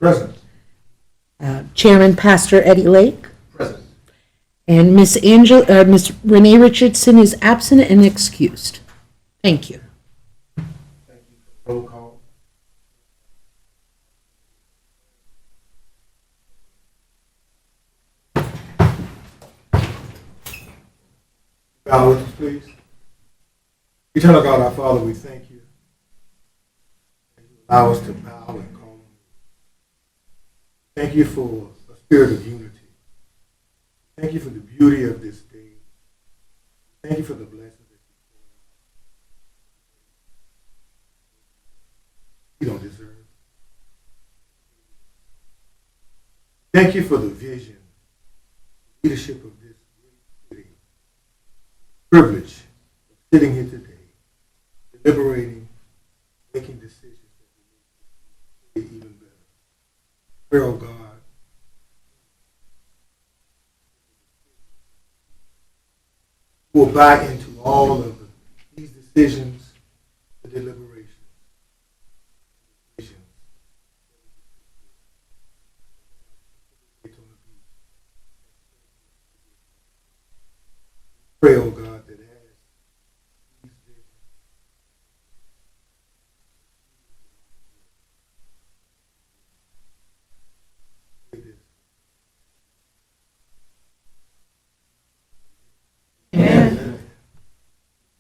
Present. Chairman Pastor Eddie Lake. Present. And Miss Renee Richardson is absent and excused. Thank you. Thank you. Roll call. Bow with us, please. Eternal God, our Father, we thank you. Allow us to bow and call on you. Thank you for a spirit of unity. Thank you for the beauty of this day. Thank you for the blessings that you don't deserve. Thank you for the vision, leadership of this great city. Privilege of sitting here today, deliberating, making decisions that will make the city even better. Pray, oh God, will buy into all of these decisions, the deliberations, visions. Pray, oh God, that as these visions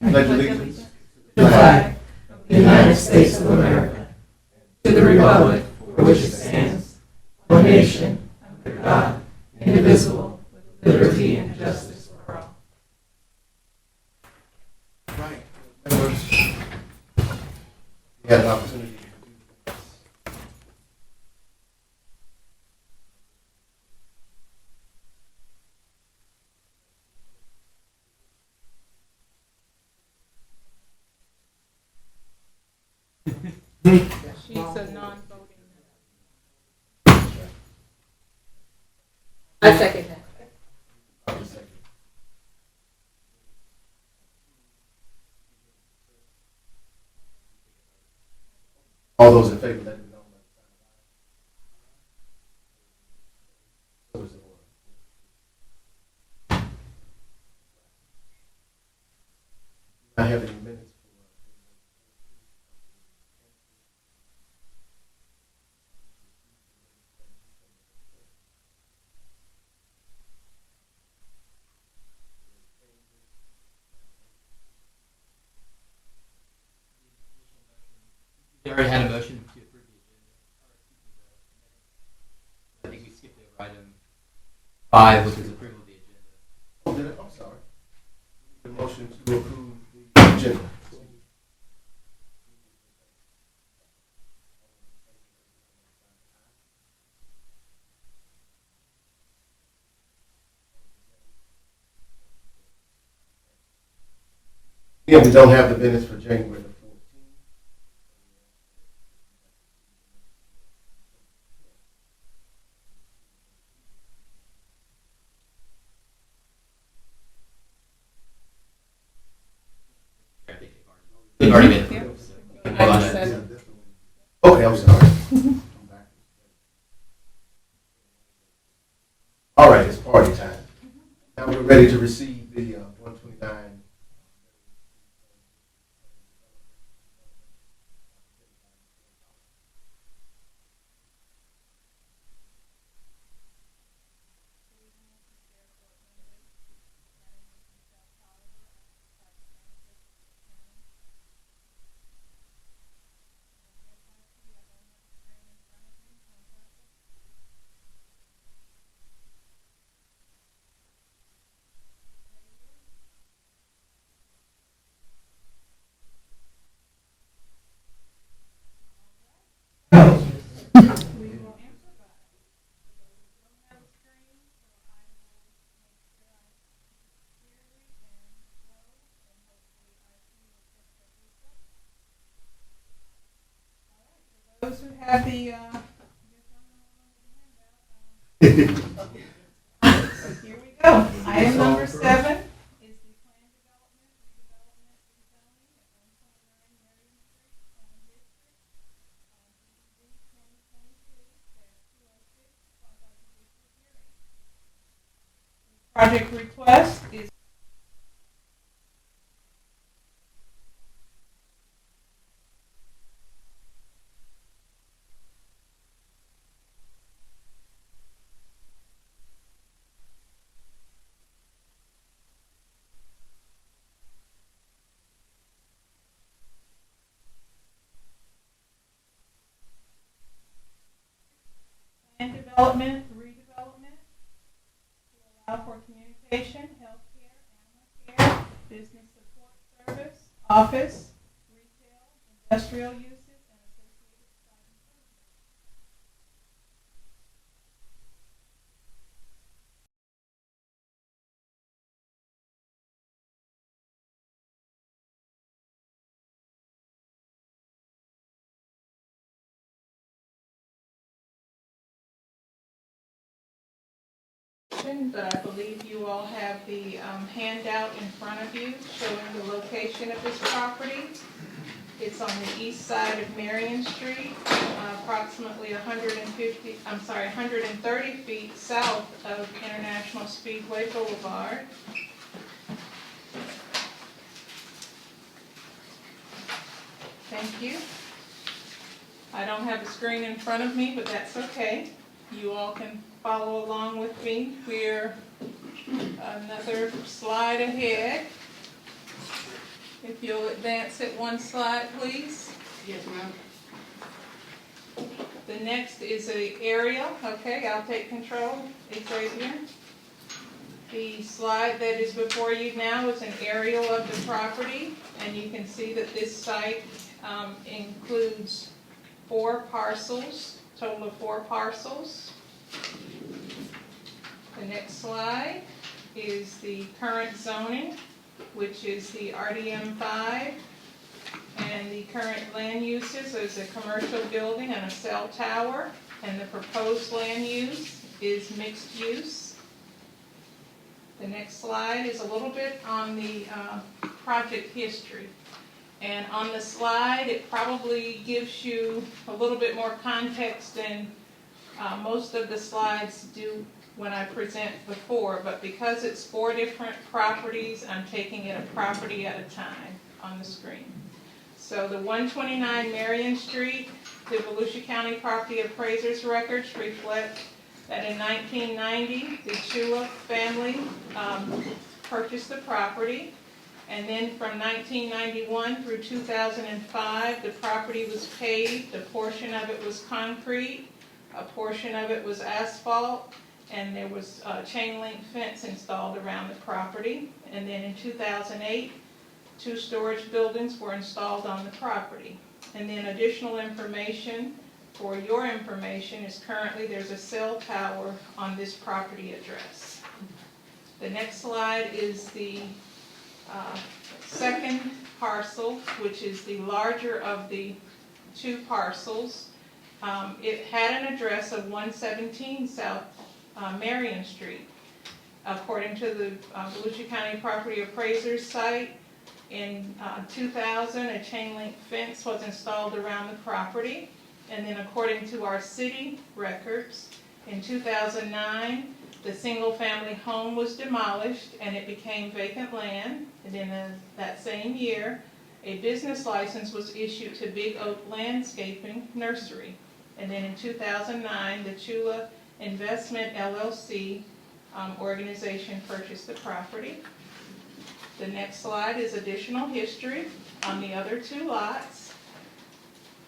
pledge allegiance to the flag of the United States of America, to the republic for which it stands, one nation, under God, indivisible, with liberty and justice for all. Right. Members, we had an opportunity to do this. She's a non-voting member. I second that. All those in favor, let me know. So is the order. I have any minutes We already had a motion to approve the agenda. I think we skipped over item 5, which was approval of the agenda. Oh, did it? I'm sorry. The motion to approve the agenda. Yeah, we don't have the minutes for January the 14th. I think they've already been approved. So we can vote on it. Okay, I'm sorry. All right, it's party time. Now we're ready to receive the 129. Those who have the, here we go. Item number 7 is the plan development, redevelopment, rezoning at 129 Marion Street, District, BD 2022-001. Land development, redevelopment, to allow for communication, healthcare, animal care, business support service, office, retail, industrial uses, and associated site improvements. But I believe you all have the handout in front of you showing the location of this property. It's on the east side of Marion Street, approximately 130 feet south of International Speedway Boulevard. Thank you. I don't have a screen in front of me, but that's okay. You all can follow along with me. We're another slide ahead. If you'll advance it one slide, please. Yes, ma'am. The next is an aerial. Okay, I'll take control, Xavier. The slide that is before you now is an aerial of the property, and you can see that this site includes 4 parcels, total of 4 parcels. The next slide is the current zoning, which is the RDM5, and the current land uses is a commercial building and a cell tower, and the proposed land use is mixed use. The next slide is a little bit on the project history. And on the slide, it probably gives you a little bit more context than most of the slides do when I present before, but because it's 4 different properties, I'm taking it a property at a time on the screen. So the 129 Marion Street, the Volusia County Property Appraisers records reflect that in 1990, the Chula family purchased the property. And then from 1991 through 2005, the property was paved. A portion of it was concrete, a portion of it was asphalt, and there was a chain link fence installed around the property. And then in 2008, 2 storage buildings were installed on the property. And then additional information for your information is currently there's a cell tower on this property address. The next slide is the second parcel, which is the larger of the 2 parcels. It had an address of 117 South Marion Street. According to the Volusia County Property Appraisers site, in 2000, a chain link fence was installed around the property. And then according to our city records, in 2009, the single-family home was demolished and it became vacant land. And in that same year, a business license was issued to Big Oak Landscaping Nursery. And then in 2009, the Chula Investment LLC organization purchased the property. The next slide is additional history on the other 2 lots.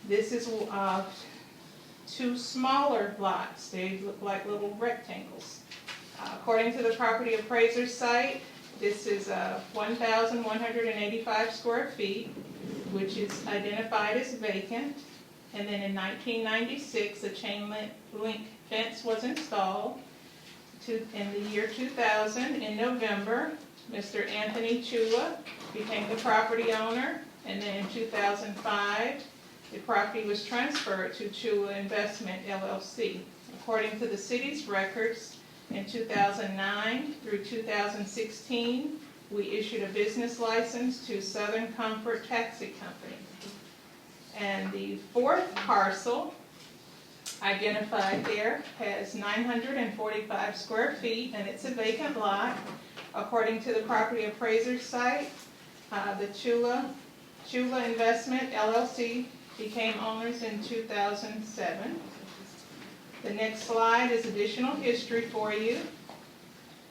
This is 2 smaller lots. They look like little rectangles. According to the property appraiser site, this is 1,185 square feet, which is identified as vacant. And then in 1996, a chain link fence was installed. In the year 2000, in November, Mr. Anthony Chula became the property owner. And then in 2005, the property was transferred to Chula Investment LLC. According to the city's records, in 2009 through 2016, we issued a business license to Southern Comfort Taxi Company. And the 4th parcel, identified there, has 945 square feet, and it's a vacant lot. According to the property appraiser's site, the Chula Investment LLC became owners in 2007. The next slide is additional history for you,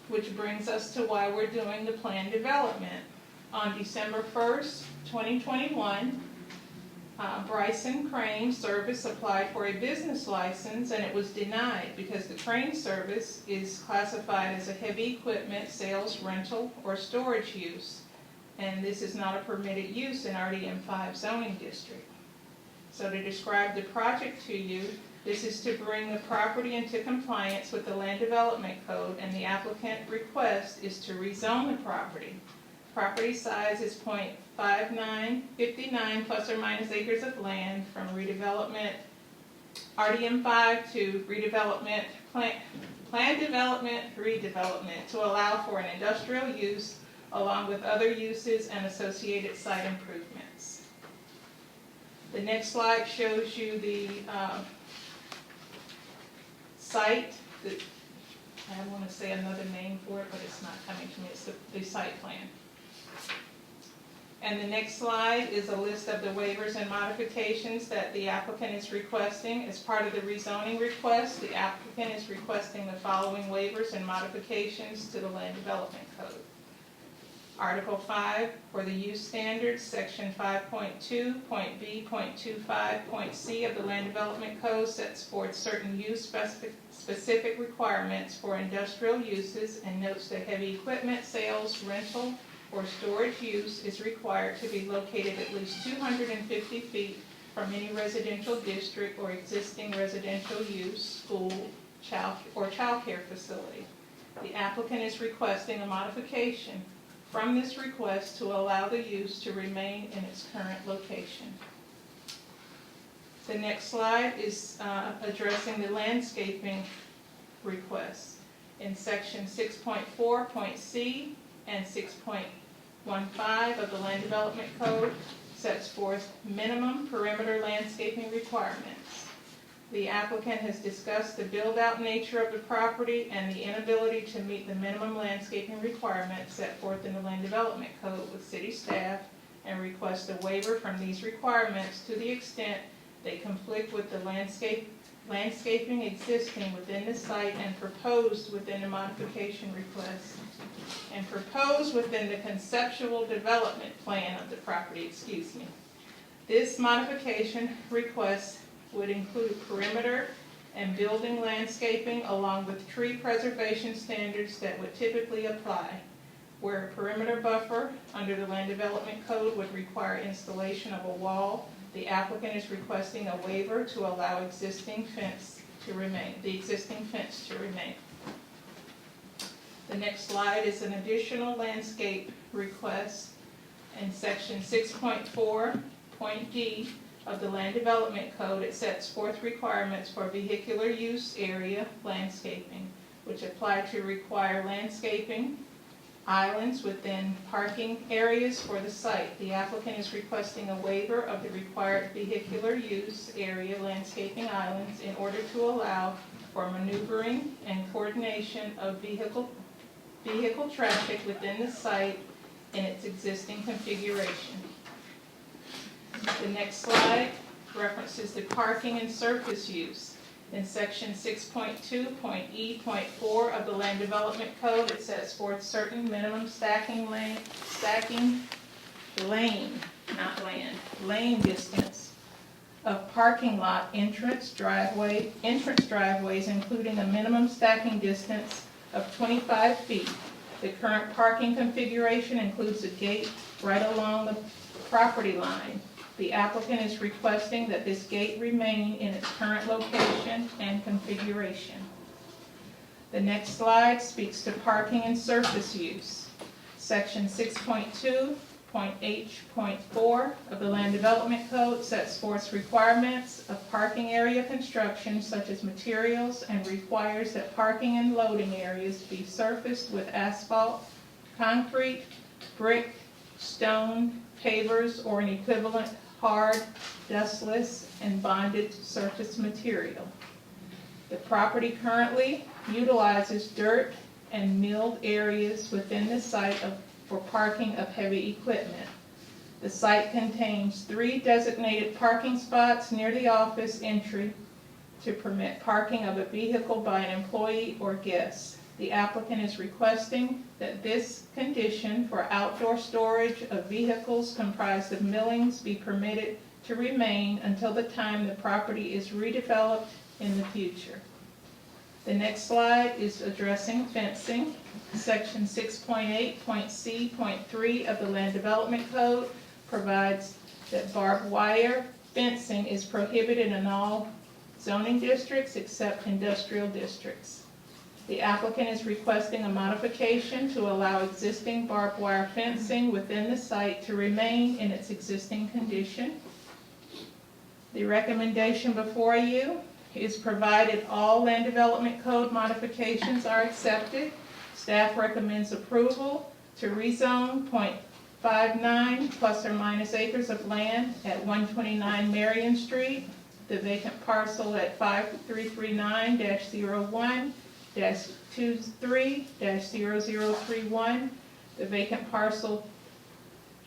which brings us to why we're doing the planned development. On December 1st, 2021, Bryson Crane Service applied for a business license and it was denied because the crane service is classified as a heavy equipment sales, rental, or storage use. And this is not a permitted use in RDM5 zoning district. So to describe the project to you, this is to bring the property into compliance with the Land Development Code, and the applicant request is to rezone the property. Property size is .59 plus or minus acres of land from redevelopment, RDM5 to redevelopment, plan development, redevelopment to allow for an industrial use along with other uses and associated site improvements. The next slide shows you the site. I want to say another name for it, but it's not coming to me. It's the site plan. And the next slide is a list of the waivers and modifications that the applicant is requesting. As part of the rezoning request, the applicant is requesting the following waivers and modifications to the Land Development Code. Article 5 for the use standards, section 5.2.B.25.C of the Land Development Code sets forth certain use specific requirements for industrial uses and notes that heavy equipment sales, rental, or storage use is required to be located at least 250 feet from any residential district or existing residential use, school, or child care facility. The applicant is requesting a modification from this request to allow the use to remain in its current location. The next slide is addressing the landscaping requests. In section 6.4.C and 6.15 of the Land Development Code sets forth minimum perimeter landscaping requirements. The applicant has discussed the build-out nature of the property and the inability to meet the minimum landscaping requirements set forth in the Land Development Code with city staff and requests a waiver from these requirements to the extent they conflict with the landscaping existing within the site and proposed within the modification request and proposed within the conceptual development plan of the property, This modification request would include perimeter and building landscaping along with tree preservation standards that would typically apply. Where a perimeter buffer under the Land Development Code would require installation of a wall, the applicant is requesting a waiver to allow the existing fence to remain. The next slide is an additional landscape request in section 6.4.D of the Land Development Code. It sets forth requirements for vehicular use area landscaping, which apply to require landscaping islands within parking areas for the site. The applicant is requesting a waiver of the required vehicular use area landscaping islands in order to allow for maneuvering and coordination of vehicle traffic within the site in its existing configuration. The next slide references the parking and surface use. In section 6.2.E.4 of the Land Development Code, it sets forth certain minimum lane distance of parking lot entrance driveways, including a minimum stacking distance of 25 feet. The current parking configuration includes a gate right along the property line. The applicant is requesting that this gate remain in its current location and configuration. The next slide speaks to parking and surface use. Section 6.2.H.4 of the Land Development Code sets forth requirements of parking area construction such as materials and requires that parking and loading areas be surfaced with asphalt, concrete, brick, stone, pavers, or an equivalent hard, dustless, and bonded surface material. The property currently utilizes dirt and milled areas within the site for parking of heavy equipment. The site contains 3 designated parking spots near the office entry to permit parking of a vehicle by an employee or guest. The applicant is requesting that this condition for outdoor storage of vehicles comprised of millings be permitted to remain until the time the property is redeveloped in the future. The next slide is addressing fencing. Section 6.8.C.3 of the Land Development Code provides that barbed wire fencing is prohibited in all zoning districts except industrial districts. The applicant is requesting a modification to allow existing barbed wire fencing within the site to remain in its existing condition. The recommendation before you is provided all Land Development Code modifications are accepted. Staff recommends approval to rezone .59 plus or minus acres of land at 129 Marion Street, the vacant parcel at 5339-01-23-0031, the vacant parcel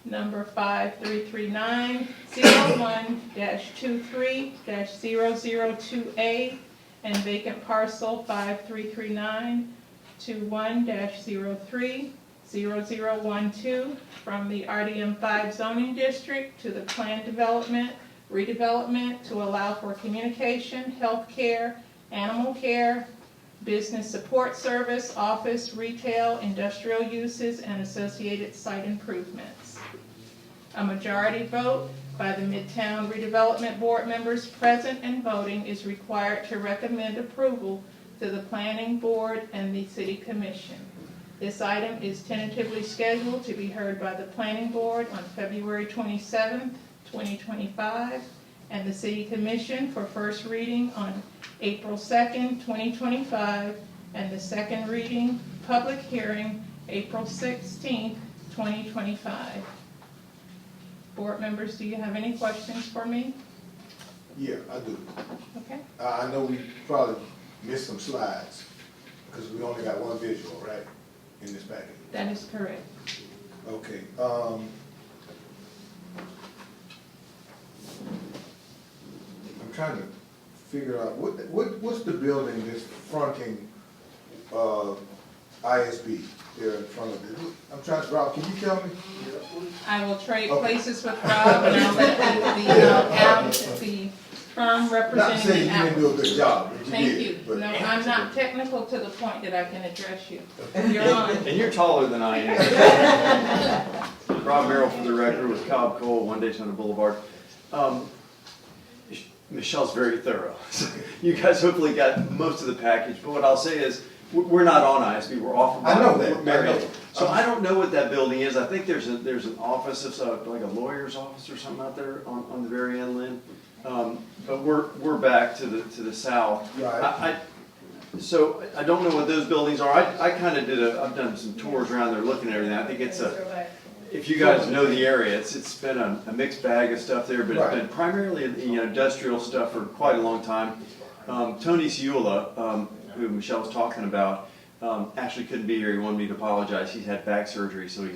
number 5339-01-23-002A, and vacant parcel 5339-21-03-0012 from the RDM5 zoning district to the planned development, redevelopment to allow for communication, health care, animal care, business support service, office, retail, industrial uses, and associated site improvements. A majority vote by the Midtown Redevelopment Board members present and voting is required to recommend approval to the Planning Board and the City Commission. This item is tentatively scheduled to be heard by the Planning Board on February 27th, 2025, and the City Commission for first reading on April 2nd, 2025, and the second reading, public hearing, April 16th, 2025. Board members, do you have any questions for me? Yeah, I do. Okay. I know we probably missed some slides, because we only got one visual, right, in this package? That is correct. Okay, I'm trying to figure out, what's the building that's fronting, ISB there in front of it? I'm trying to, Rob, can you tell me? I will trade Okay. places with Rob, and I'll let the firm Not representing saying the you didn't do a good applicant. job, but you Thank did. you. but- No, I'm not technical to the point that I can address you. You're on. And you're taller than I am. Rob Merrill for the record with Cobb Cole, One Daytona Boulevard. Michelle's very thorough. So you guys hopefully got most of the package, but what I'll say is, we're not on ISB, we're off of I know that, Marion. I know. So I don't know what that building is. I think there's an office, of like a lawyer's office or something out there on the very end, Lynn. But we're back to the south. Right. So I don't know what those buildings are. I kind of I've done some tours around there looking at everything. I think it's if you guys know the area, it's been a mixed bag of stuff there, but it's been primarily industrial stuff for quite a long time. Tony Ciula, who Michelle was talking about, actually couldn't be here. He wanted me to apologize. He's had back surgery, so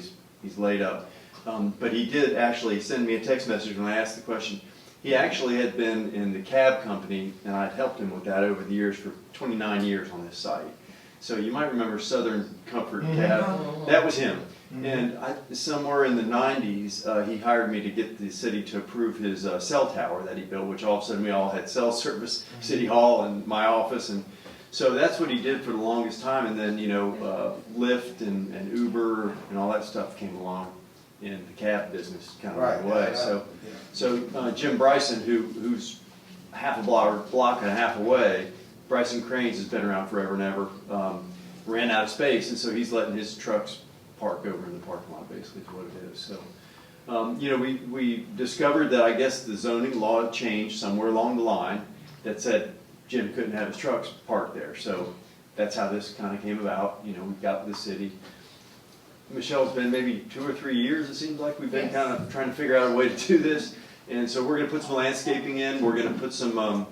he's laid up. But he did actually send me a text message when I asked the question. He actually had been in the cab company, and I'd helped him with that over the years for 29 years on this site. So you might remember Southern Comfort Cab. That was him. And somewhere in the 90s, he hired me to get the city to approve his cell tower that he built, which all of a sudden we all had cell service, City Hall and my office. And so that's what he did for the longest time. And then, Lyft and Uber and all that stuff came along in the cab business kind of right away. So Jim Bryson, who's half a block and a half away, Bryson Cranes has been around forever and ever, ran out of space, and so he's letting his trucks park over in the parking lot, basically, is what it is. So, we discovered that I guess the zoning law changed somewhere along the line that said Jim couldn't have his trucks parked there. So that's how this kind of came about. We got the city. Michelle's been maybe 2 or 3 years, it seems like we've been kind of trying to figure out a way to do this. And so we're going to put some landscaping in. We're going to put some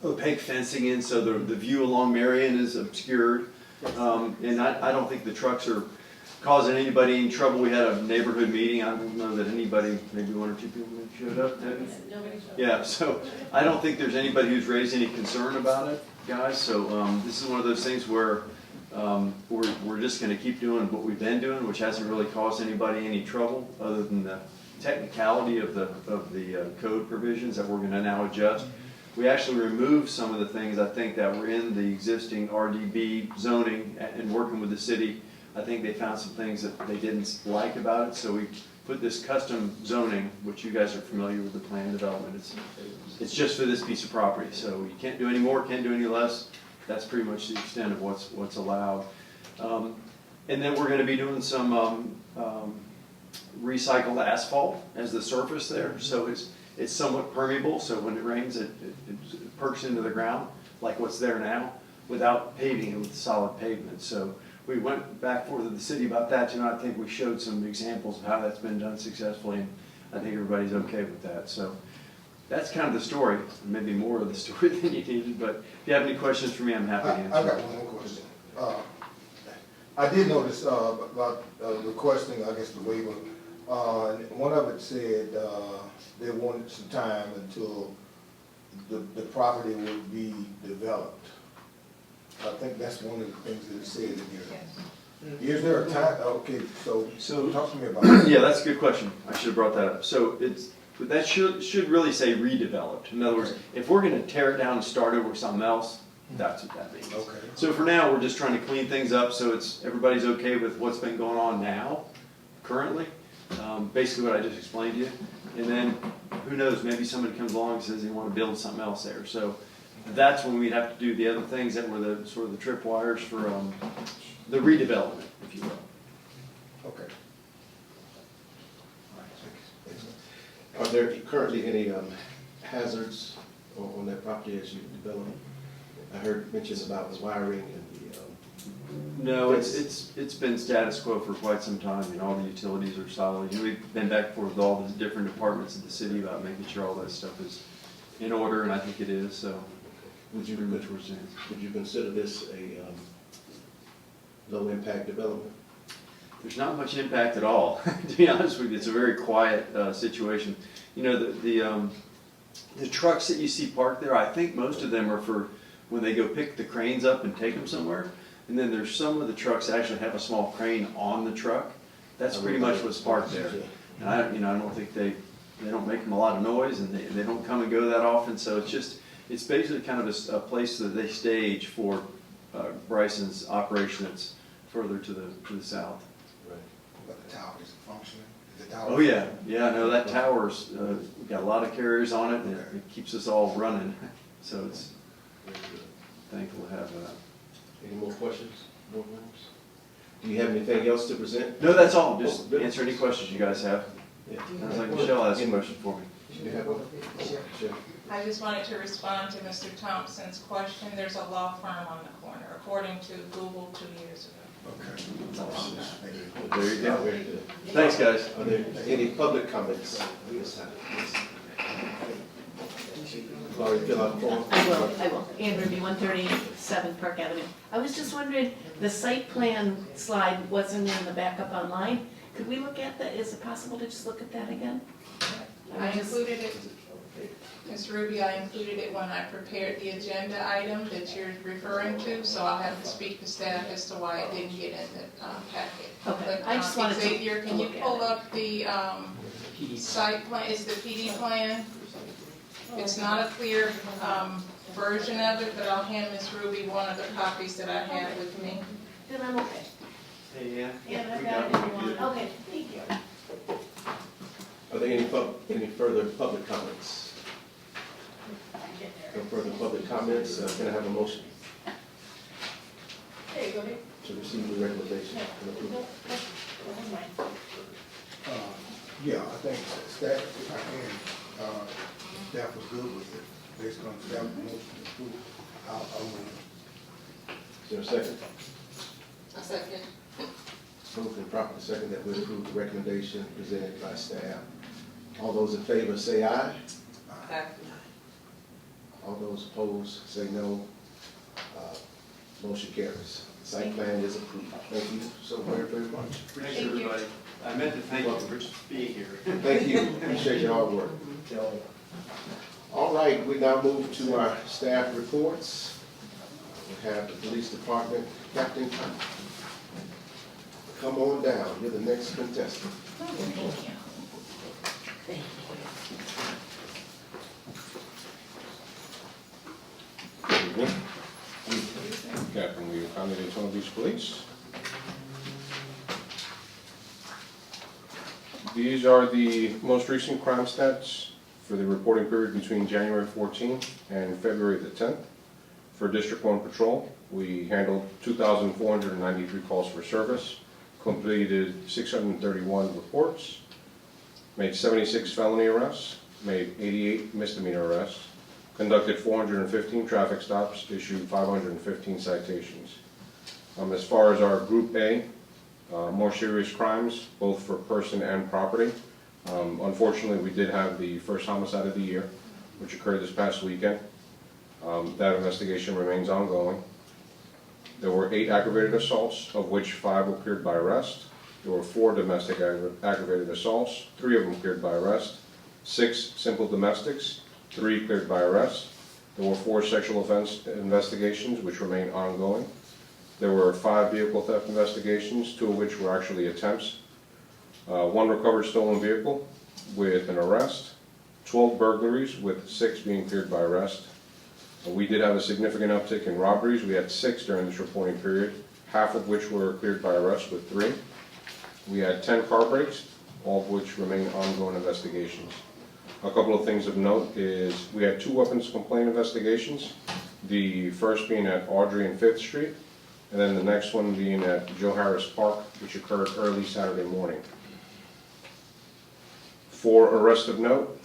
opaque fencing in so the view along Marion is obscured. And I don't think the trucks are causing anybody any trouble. We had a neighborhood meeting. I don't know that anybody, maybe 1 or 2 people showed up. Yeah, so I don't think there's anybody who's raised any concern about it, guys. So this is one of those things where we're just going to keep doing what we've been doing, which hasn't really caused anybody any trouble other than the technicality of the code provisions that we're going to now adjust. We actually removed some of the things I think that were in the existing RDB zoning and working with the city. I think they found some things that they didn't like about it, so we put this custom zoning, which you guys are familiar with the plan development. It's just for this piece of property, so you can't do any more, can't do any less. That's pretty much the extent of what's allowed. And then we're going to be doing some recycled asphalt as the surface there, so it's somewhat permeable, so when it rains, it perks into the ground like what's there now, without paving it with solid pavement. So we went back forth to the city about that too, and I think we showed some examples of how that's been done successfully, and I think everybody's okay with that. So that's kind of the story, maybe more of the story than you needed, but if you have any questions for me, I'm happy to answer. I got one more question. I did notice about requesting, I guess, the waiver. One of it said they wanted some time until the property would be developed. I think that's one of the things that it said in here. Is there a time? Okay, so talk to me about it. Yeah, that's a good question. I should have brought that up. So that should really say redeveloped. In other words, if we're going to tear it down and start over with something else, that's what that means. Okay. So for now, we're just trying to clean things up so everybody's okay with what's been going on now, currently. Basically what I just explained to you. And then, who knows, maybe somebody comes along and says they want to build something else there. So that's when we'd have to do the other things that were the sort of the tripwires for the redevelopment, if you will. Okay. Are there currently any hazards on that property as you develop? I heard mentions about the wiring and the. No, it's been status quo for quite some time. All the utilities are solid. We've been back and forth with all the different departments of the city about making sure all that stuff is in order, and I think it is. So, Would you consider this a low impact development? there's not much impact at all, to be honest with you. It's a very quiet situation. The trucks that you see parked there, I think most of them are for when they go pick the cranes up and take them somewhere. And then there's some of the trucks that actually have a small crane on the truck. That's pretty much what's parked there. And I don't think they don't make them a lot of noise, and they don't come and go that often. So it's basically kind of a place that they stage for Bryson's operation that's further to the south. Right. But the tower is functioning? Is the tower? Oh yeah, no, that tower's we've got a lot of carriers on it, and it keeps us all running. So it's Very good. thankful to have that. Any more questions, board members? Do you have anything else to present? No, that's all. Just answer any questions you guys have. Yeah. Sounds like Michelle has a question for me. Do you have one? Sure. I just wanted to respond to Mr. Thompson's question. There's a law firm on the corner, according to Google 2 years ago. Okay. It's a law firm. There you go. Very good. Thanks, guys. Are there any public comments? Laurie, fill out the form. I will. Ann Ruby, 137 Park Avenue. I was just wondering, the site plan slide wasn't in the backup online. Could we look at that? Is it possible to just look at that again? I included it, Ms. Ruby, I included it when I prepared the agenda item that you're referring to, so I'll have to speak to staff as to why it didn't get in the packet. Okay, But, I just wanted to Xavier, can you look at pull it. up the site plan, it's the PD plan? It's not a clear version of it, but I'll hand Ms. Ruby one of the copies that I have with me. Then I'm okay. Hey, yeah. Yeah, I've got it if you want. Okay, thank you. Are there any further public comments? No further public comments. Can I have a motion There you go, Dave. to receive the recommendation and approval? Yeah, I think staff, if I can, staff was good with it, based on staff motion to approve. I'll move. Is there a second? A second. Moved and properly second that we approve the recommendation presented by staff. All those in favor say aye. All those opposed say no. Motion carries. Site plan is approved. Thank you so very, very much. Thanks, everybody. I meant to thank you for being here. Thank you. Appreciate your hard work. All right, we now move to our staff reports. We have the police department. Captain, come on down. You're the next contestant. Captain, will you kindly Daytona Beach Police? These are the most recent crime stats for the reporting period between January 14th and February the 10th. For District 1 Patrol, we handled 2,493 calls for service, completed 631 reports, made 76 felony arrests, made 88 misdemeanor arrests, conducted 415 traffic stops, issued 515 citations. As far as our Group A, more serious crimes, both for person and property. Unfortunately, we did have the first homicide of the year, which occurred this past weekend. That investigation remains ongoing. There were 8 aggravated assaults, of which 5 were cleared by arrest. There were 4 domestic aggravated assaults, 3 of them cleared by arrest, 6 simple domestics, 3 cleared by arrest. There were 4 sexual offense investigations, which remain ongoing. There were 5 vehicle theft investigations, 2 of which were actually attempts. 1 recovered stolen vehicle with an arrest, 12 burglaries with 6 being cleared by arrest. We did have a significant uptick in robberies. We had 6 during this reporting period, half of which were cleared by arrest with 3. We had 10 car breaks, all of which remain ongoing investigations. A couple of things of note is we had 2 weapons complaint investigations, the first being at Audrey and 5th Street, and then the next one being at Joe Harris Park, which occurred early Saturday morning. For arrest of note,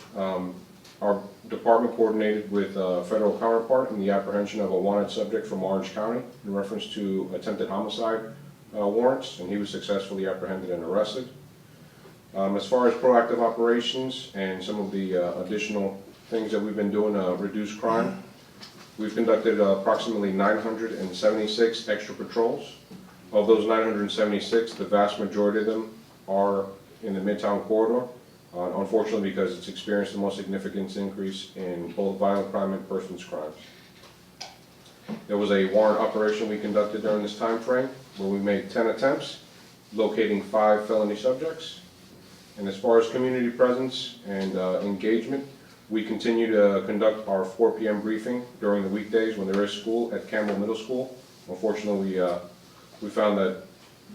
our department coordinated with a federal counterpart in the apprehension of a wanted subject from Orange County in reference to attempted homicide warrants, and he was successfully apprehended and arrested. As far as proactive operations and some of the additional things that we've been doing to reduce crime, we've conducted approximately 976 extra patrols. Of those 976, the vast majority of them are in the Midtown corridor, unfortunately because it's experienced the most significant increase in both violent crime and persons crimes. There was a warrant operation we conducted during this time frame where we made 10 attempts, locating 5 felony subjects. And as far as community presence and engagement, we continue to conduct our 4 p.m. briefing during the weekdays when there is school at Campbell Middle School. Unfortunately, we found that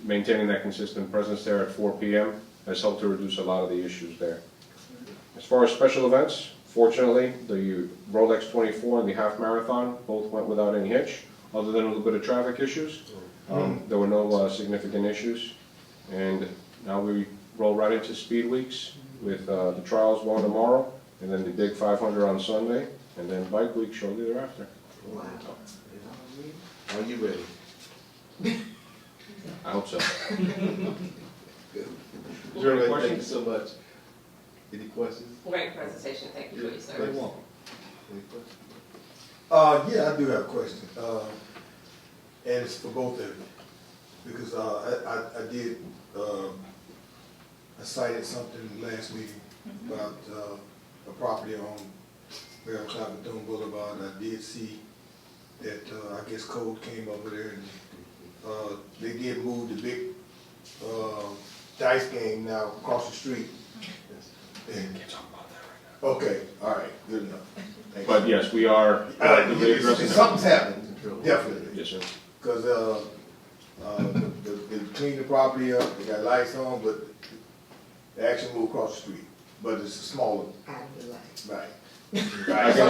maintaining that consistent presence there at 4 p.m. has helped to reduce a lot of the issues there. As far as special events, fortunately, the Rolex 24 and the half marathon both went without any hitch, other than a little bit of traffic issues. There were no significant issues. And now we roll right into speed weeks with the trials going tomorrow, and then the big 500 on Sunday, and then bike week shortly thereafter. Wow. Are you ready? I hope so. Good. Is there any Thank you questions? so much. Any questions? Great presentation, thank you for your Very service. welcome. Any questions? Yeah, I do have a question, and it's for both of you, because I did, I cited something last meeting about a property on Maryland Clapperton Boulevard. I did see that, I guess code came over there, and they did move the big dice game now across the street. And- Okay, all right, good enough. Thank you. But yes, we are actively addressing that. Something's happened, definitely. Yes, sir. Because they cleaned the property up, they got lights on, but they actually moved across the street. But it's a smaller, right. I can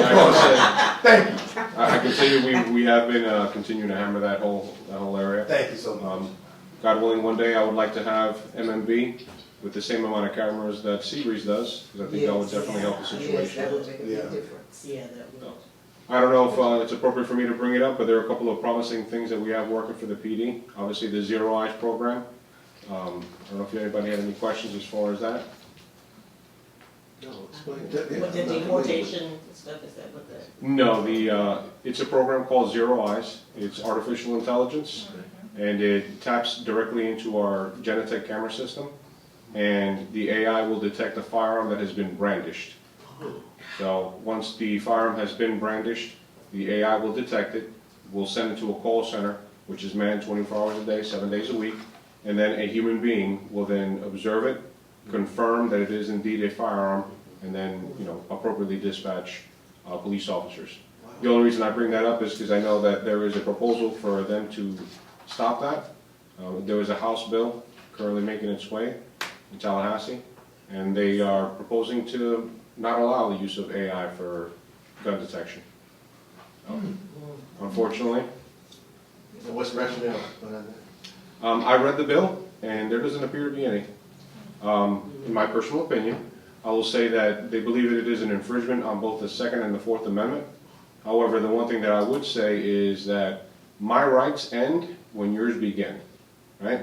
Thank you, I can tell you we have been continuing to hammer that whole area. thank you so much. God willing, one day I would like to have MMB with the same amount of cameras that Seabreeze does, because I think that would definitely help the situation. Yeah. Yeah, that will. I don't know if it's appropriate for me to bring it up, but there are a couple of promising things that we have working for the PD. Obviously, the Zero Eyes program. I don't know if anybody had any questions as far as that. No, explain. With the deportation stuff, is that what the? No, it's a program called Zero Eyes. It's artificial intelligence, and it taps directly into our Genetec camera system, and the AI will detect a firearm that has been brandished. So once the firearm has been brandished, the AI will detect it, will send it to a call center, which is manned 24 hours a day, 7 days a week, and then a human being will then observe it, confirm that it is indeed a firearm, and then, appropriately dispatch police officers. The only reason I bring that up is because I know that there is a proposal for them to stop that. There was a House bill currently making its way in Tallahassee, and they are proposing to not allow the use of AI for gun detection. Unfortunately, And what's rationale behind that? I read the bill, and there doesn't appear to be any. In my personal opinion, I will say that they believe that it is an infringement on both the Second and the Fourth Amendment. However, the one thing that I would say is that my rights end when yours begin, right?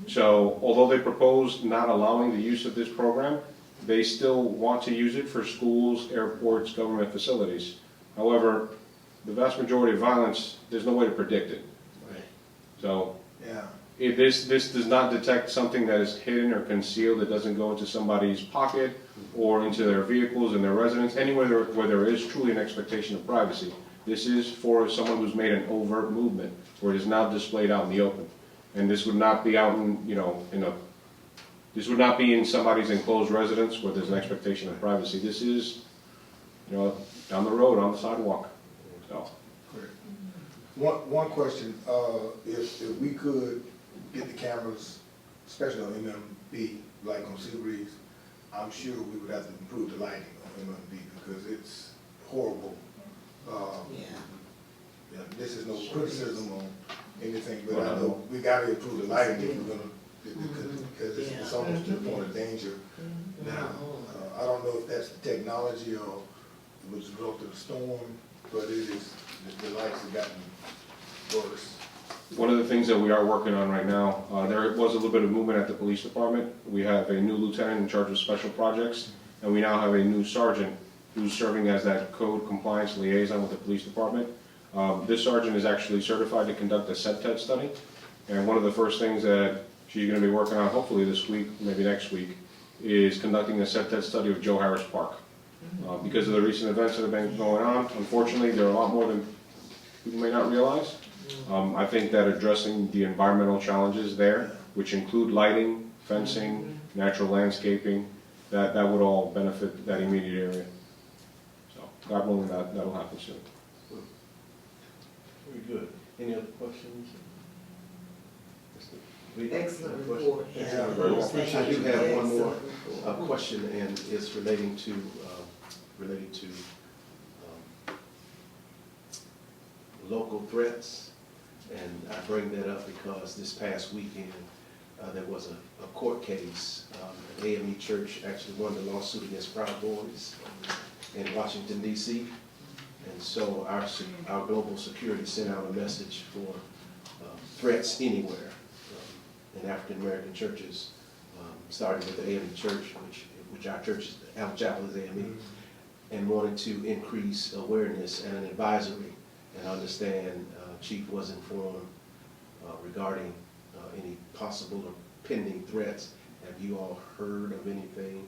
So although they propose not allowing the use of this program, they still want to use it for schools, airports, government facilities. However, the vast majority of violence, there's no way to predict it. Right. So Yeah. this does not detect something that is hidden or concealed, that doesn't go into somebody's pocket or into their vehicles and their residence, anywhere where there is truly an expectation of privacy. This is for someone who's made an overt movement, where it is now displayed out in the open. And this would not be out this would not be in somebody's enclosed residence where there's an expectation of privacy. This is, down the road, on the sidewalk. So. One question, if we could get the cameras, especially on MMB, like on Seabreeze, I'm sure we would have to improve the lighting on MMB because it's horrible. Yeah, this is no criticism on anything, but I know we gotta improve the lighting if we're gonna, because it's almost to the point of danger now. I don't know if that's the technology or it was a result of the storm, but it is, the lights have gotten worse. One of the things that we are working on right now, there was a little bit of movement at the police department. We have a new lieutenant in charge of special projects, and we now have a new sergeant who's serving as that code compliance liaison with the police department. This sergeant is actually certified to conduct a SEPTED study, and one of the first things that she's going to be working on, hopefully this week, maybe next week, is conducting a SEPTED study of Joe Harris Park. Because of the recent events that have been going on, unfortunately, there are a lot more than people may not realize. I think that addressing the environmental challenges there, which include lighting, fencing, natural landscaping, that would all benefit that immediate area. So, God willing, that'll happen soon. Very good. Any other questions? Excellent report. Excellent report. I do have one more question, and it's relating to local threats. And I bring that up because this past weekend, there was a court case. An AME church actually won the lawsuit against Proud Boys in Washington, D.C. And so our global security sent out a message for threats anywhere. And African American churches, starting with the AME church, which our church, our chapel is AME, and wanted to increase awareness and an advisory. And I understand Chief was informed regarding any possible or pending threats. Have you all heard of anything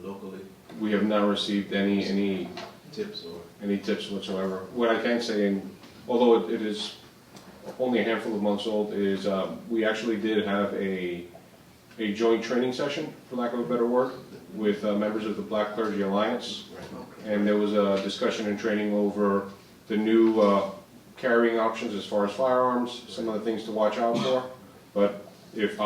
locally? We have not received any Tips or? any tips whatsoever. What I can say, and although it is only a handful of months old, is we actually did have a joint training session, for lack of a better word, with members of the Black Clergy Alliance. And there was a discussion and training over the new carrying options as far as firearms, some of the things to watch out for. But if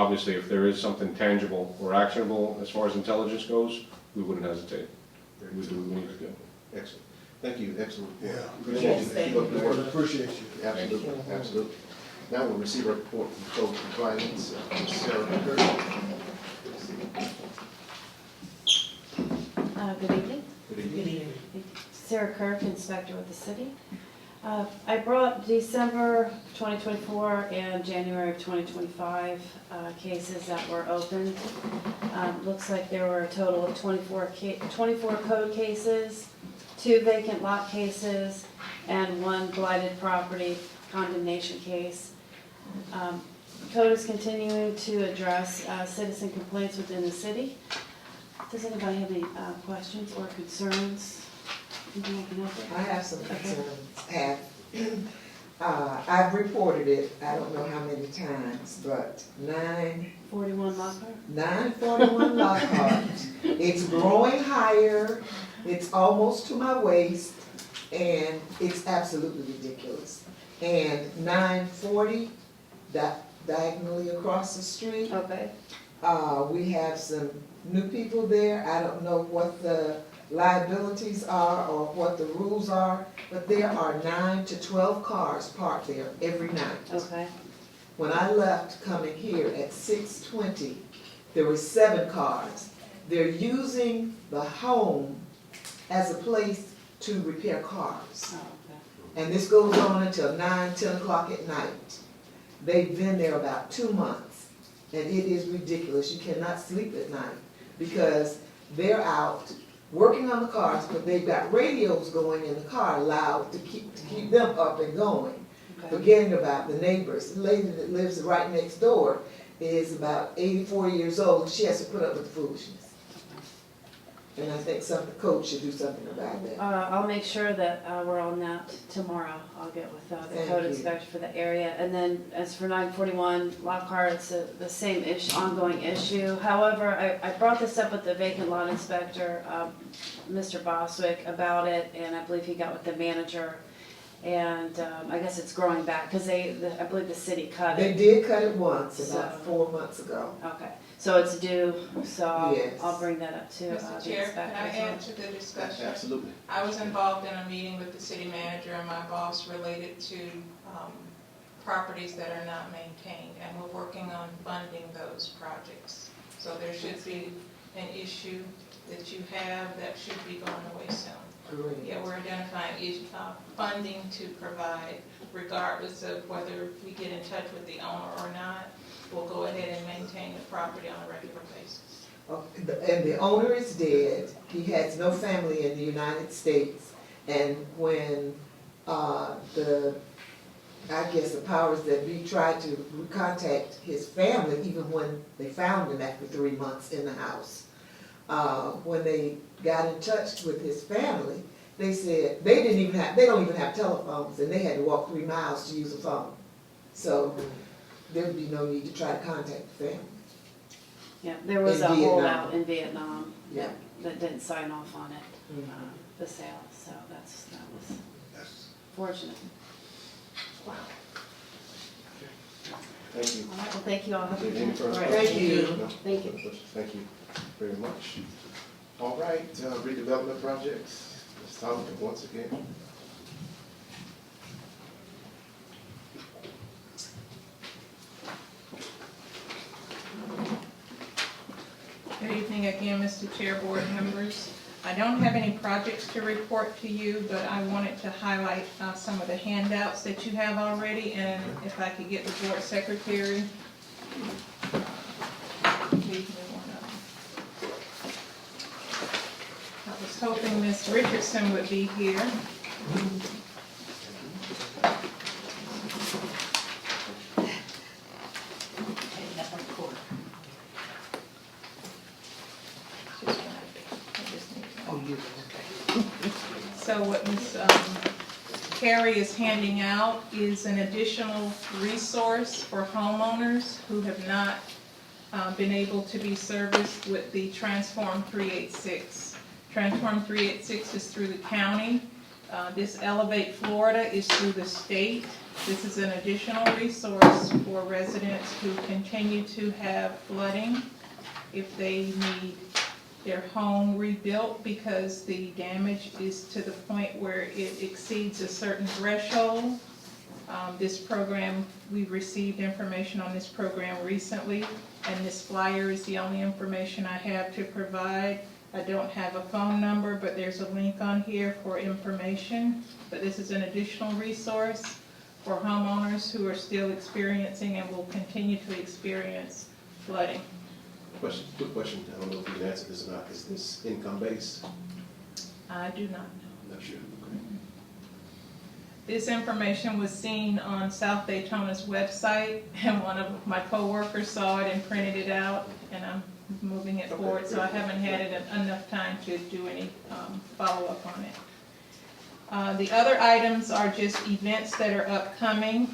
there is something tangible or actionable as far as intelligence goes, we wouldn't hesitate. We would do what we need to do. Excellent. Thank you. Excellent. Yeah. Appreciate you. Keep up the work. Appreciate you. Absolutely, absolutely. Now we'll receive a report from Code Compliance, Ms. Sarah Kirk. Good evening. Good evening. Sarah Kirk, Inspector with the City. I brought December 2024 and January of 2025 cases that were opened. Looks like there were a total of 24 code cases, 2 vacant lot cases, and 1 blighted property condemnation case. Code is continuing to address citizen complaints within the city. Does anybody have any questions or concerns? Anything I can help with? I have some concerns. I've reported it, I don't know how many times, but 41 Lockhart? 941 Lockhart. It's growing higher, it's almost to my waist, and it's absolutely ridiculous. And 940, diagonally across the street, Okay. we have some new people there. I don't know what the liabilities are or what the rules are, but there are 9 to 12 cars parked there every night. Okay. When I left coming here at 6:20, there were 7 cars. They're using the home as a place to repair cars. Oh, okay. And this goes on until 9, 10 o'clock at night. They've been there about 2 months, and it is ridiculous. You cannot sleep at night because they're out working on the cars, but they've got radios going in the car loud to keep them up and going. Okay. Forgetting about the neighbors. The lady that lives right next door is about 84 years old. She has to put up with the foolishness. And I think the coach should do something about that. I'll make sure that we're on that tomorrow. I'll get with the Thank code you. inspector for the area. And then as for 941 Lockhart, it's the same ongoing issue. However, I brought this up with the vacant lot inspector, Mr. Boswick, about it, and I believe he got with the manager. And I guess it's growing back because I believe the city cut They it. did cut it once, about So- 4 months ago. Okay, so it's due, so Yes. I'll bring that up to Mr. the Chair, can I inspector. add to the discussion? Absolutely. I was involved in a meeting with the city manager and my boss related to properties that are not maintained, and we're working on funding those projects. So there should be an issue that you have that should be going away soon. Great. Yeah, we're identifying funding to provide regardless of whether we get in touch with the owner or not. We'll go ahead and maintain the property on a regular basis. And the owner is dead. He has no family in the United States. And when I guess the powers that be tried to contact his family, even when they found him after 3 months in the house, when they got in touch with his family, they said they don't even have telephones, and they had to walk 3 miles to use a phone. So there would be no need to try to contact the family. Yeah, there was In a Vietnam. holdout in Vietnam Yeah. that didn't sign off on it, Mhm. the sale, so that was That's, fortunate. Thank you. All right, well, thank you all. Have a Is there good any further night. Thank questions? you. No? Thank you. Further questions? Thank you very much. All right, redevelopment projects, Ms. Thompson, once again. Good evening again, Mr. Chair, board members. I don't have any projects to report to you, but I wanted to highlight some of the handouts that you have already, and if I could get the board secretary. Leave me one up. I was hoping Ms. Richardson would be here. So what Ms. Carrie is handing out is an additional resource for homeowners who have not been able to be serviced with the Transform 386. Transform 386 is through the county. This Elevate Florida is through the state. This is an additional resource for residents who continue to have flooding if they need their home rebuilt because the damage is to the point where it exceeds a certain threshold. This program, we received information on this program recently, and this flyer is the only information I have to provide. I don't have a phone number, but there's a link on here for information. But this is an additional resource for homeowners who are still experiencing and will continue to experience flooding. Quick question, I don't know if you can answer this or not, is this income-based? I do not know. I'm not sure. Okay. This information was seen on South Daytona's website, and one of my coworkers saw it and printed it out, and I'm moving it forward, so I haven't had enough time to do any follow-up on it. The other items are just events that are upcoming.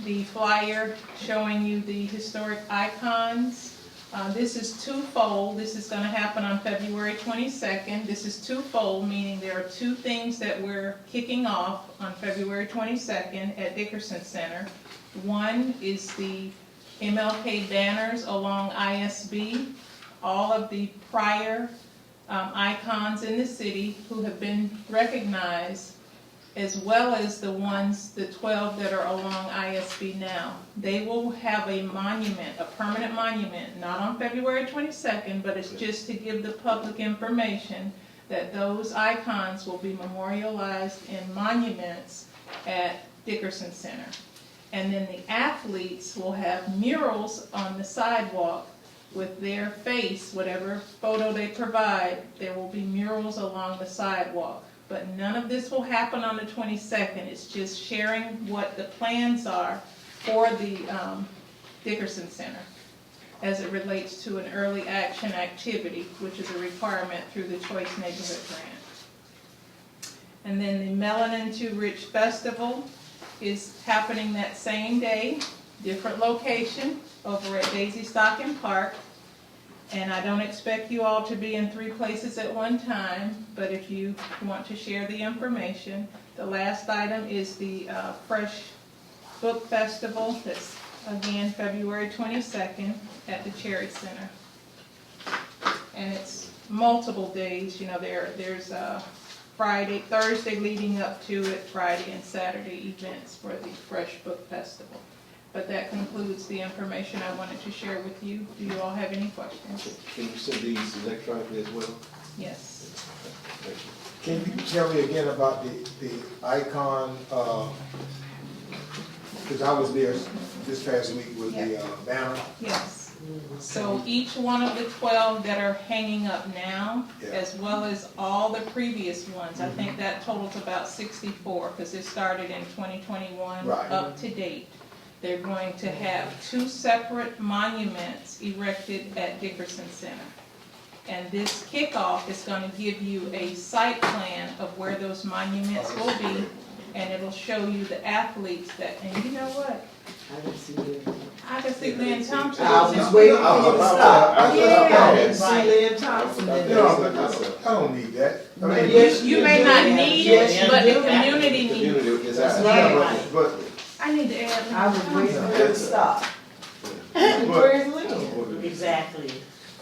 The flyer showing you the historic icons. This is twofold. This is going to happen on February 22nd. This is twofold, meaning there are two things that we're kicking off on February 22nd at Dickerson Center. One is the MLK banners along ISB. All of the prior icons in the city who have been recognized, as well as the 12 that are along ISB now. They will have a monument, a permanent monument, not on February 22nd, but it's just to give the public information that those icons will be memorialized in monuments at Dickerson Center. And then the athletes will have murals on the sidewalk with their face, whatever photo they provide. There will be murals along the sidewalk. But none of this will happen on the 22nd. It's just sharing what the plans are for the Dickerson Center as it relates to an early action activity, which is a requirement through the Choice Neighborhood Grant. And then the Melanin to Rich Festival is happening that same day, different location, over at Daisy Stocking Park. And I don't expect you all to be in 3 places at one time, but if you want to share the information. The last item is the Fresh Book Festival. That's again February 22nd at the Cherry Center. And it's multiple days. You know, there's Friday, Thursday leading up to it, Friday and Saturday events for the Fresh Book Festival. But that concludes the information I wanted to share with you. Do you all have any questions? Can you send these electronically as well? Yes. Thank you. Can you tell me again about the icon, because I was there this past week with the banner. Yes. So each one of the 12 that are hanging up now, as well as all the previous ones, I think that totals about 64 because it started in 2021 up to date. They're going to have 2 separate monuments erected at Dickerson Center. And this kickoff is going to give you a site plan of where those monuments will be, and it'll show you the athletes that, and you know what? I can see Lynn. I can see Lynn Thompson. I was just waiting for you to stop. I didn't see Lynn Thompson in No, there. I don't need that. I mean, Yes, You may not need it, but the community needs it. Community is That's asking. right. but I need to add Lynn I was waiting Thompson. for you to stop. Where's Lynn? Exactly.